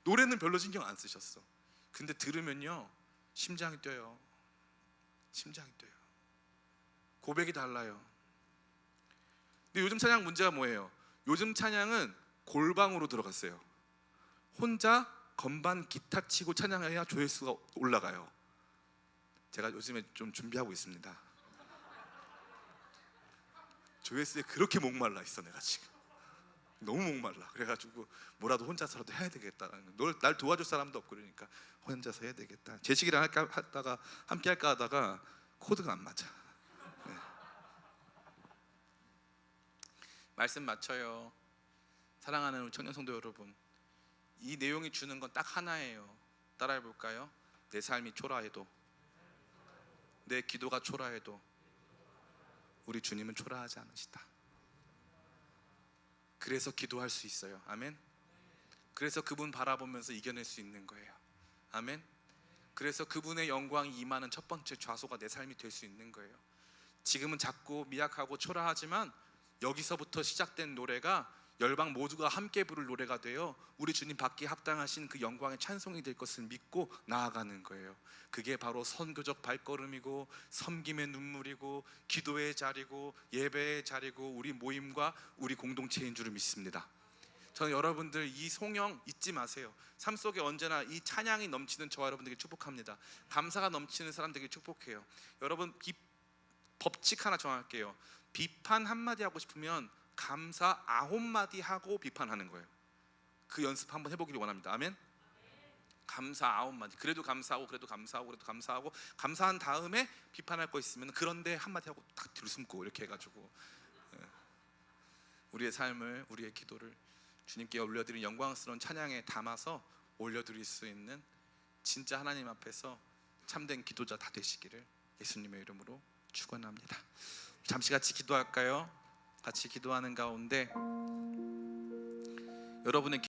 노래는 별로 신경 안 쓰셨어. 근데 들으면요 심장이 뛰어요. 심장이 뛰어요. 고백이 달라요. 근데 요즘 찬양 문제가 뭐예요? 요즘 찬양은 골방으로 들어갔어요. 혼자 건반 기타 치고 찬양해야 조회수가 올라가요. 제가 요즘에 좀 준비하고 있습니다. 조회수에 그렇게 목말라 있어 내가 지금. 너무 목말라. 그래가지고 뭐라도 혼자서라도 해야 되겠다라는, 날 도와줄 사람도 없고 그러니까 혼자서 해야 되겠다. 재식이랑 함께 할까 하다가 코드가 안 맞아. 네. 말씀 맞춰요. 사랑하는 우리 청년 성도 여러분, 이 내용이 주는 건 딱 하나예요. 따라해 볼까요? 내 삶이 초라해도, 내 기도가 초라해도 우리 주님은 초라하지 않으시다. 그래서 기도할 수 있어요. 아멘. 그래서 그분 바라보면서 이겨낼 수 있는 거예요. 아멘. 그래서 그분의 영광이 임하는 첫 번째 좌소가 내 삶이 될 수 있는 거예요. 지금은 작고 미약하고 초라하지만 여기서부터 시작된 노래가 열방 모두가 함께 부를 노래가 되어 우리 주님 받기에 합당하신 그 영광의 찬송이 될 것을 믿고 나아가는 거예요. 그게 바로 선교적 발걸음이고 섬김의 눈물이고 기도의 자리고 예배의 자리고 우리 모임과 우리 공동체인 줄을 믿습니다. 저는 여러분들 이 송영 잊지 마세요. 삶 속에 언제나 이 찬양이 넘치는 저와 여러분들에게 축복합니다. 감사가 넘치는 사람들에게 축복해요. 여러분 법칙 하나 정할게요. 비판 한마디 하고 싶으면 감사 9마디 하고 비판하는 거예요. 그 연습 한번 해보기를 원합니다. 아멘. 감사 9마디. 그래도 감사하고 그래도 감사하고 그래도 감사하고 감사한 다음에 비판할 거 있으면 그런데 한마디 하고 딱 뒤로 숨고 이렇게 해가지고 우리의 삶을 우리의 기도를 주님께 올려드린 영광스러운 찬양에 담아서 올려드릴 수 있는 진짜 하나님 앞에서 참된 기도자 다 되시기를 예수님의 이름으로 축원합니다. 잠시 같이 기도할까요? 같이 기도하는 가운데 여러분의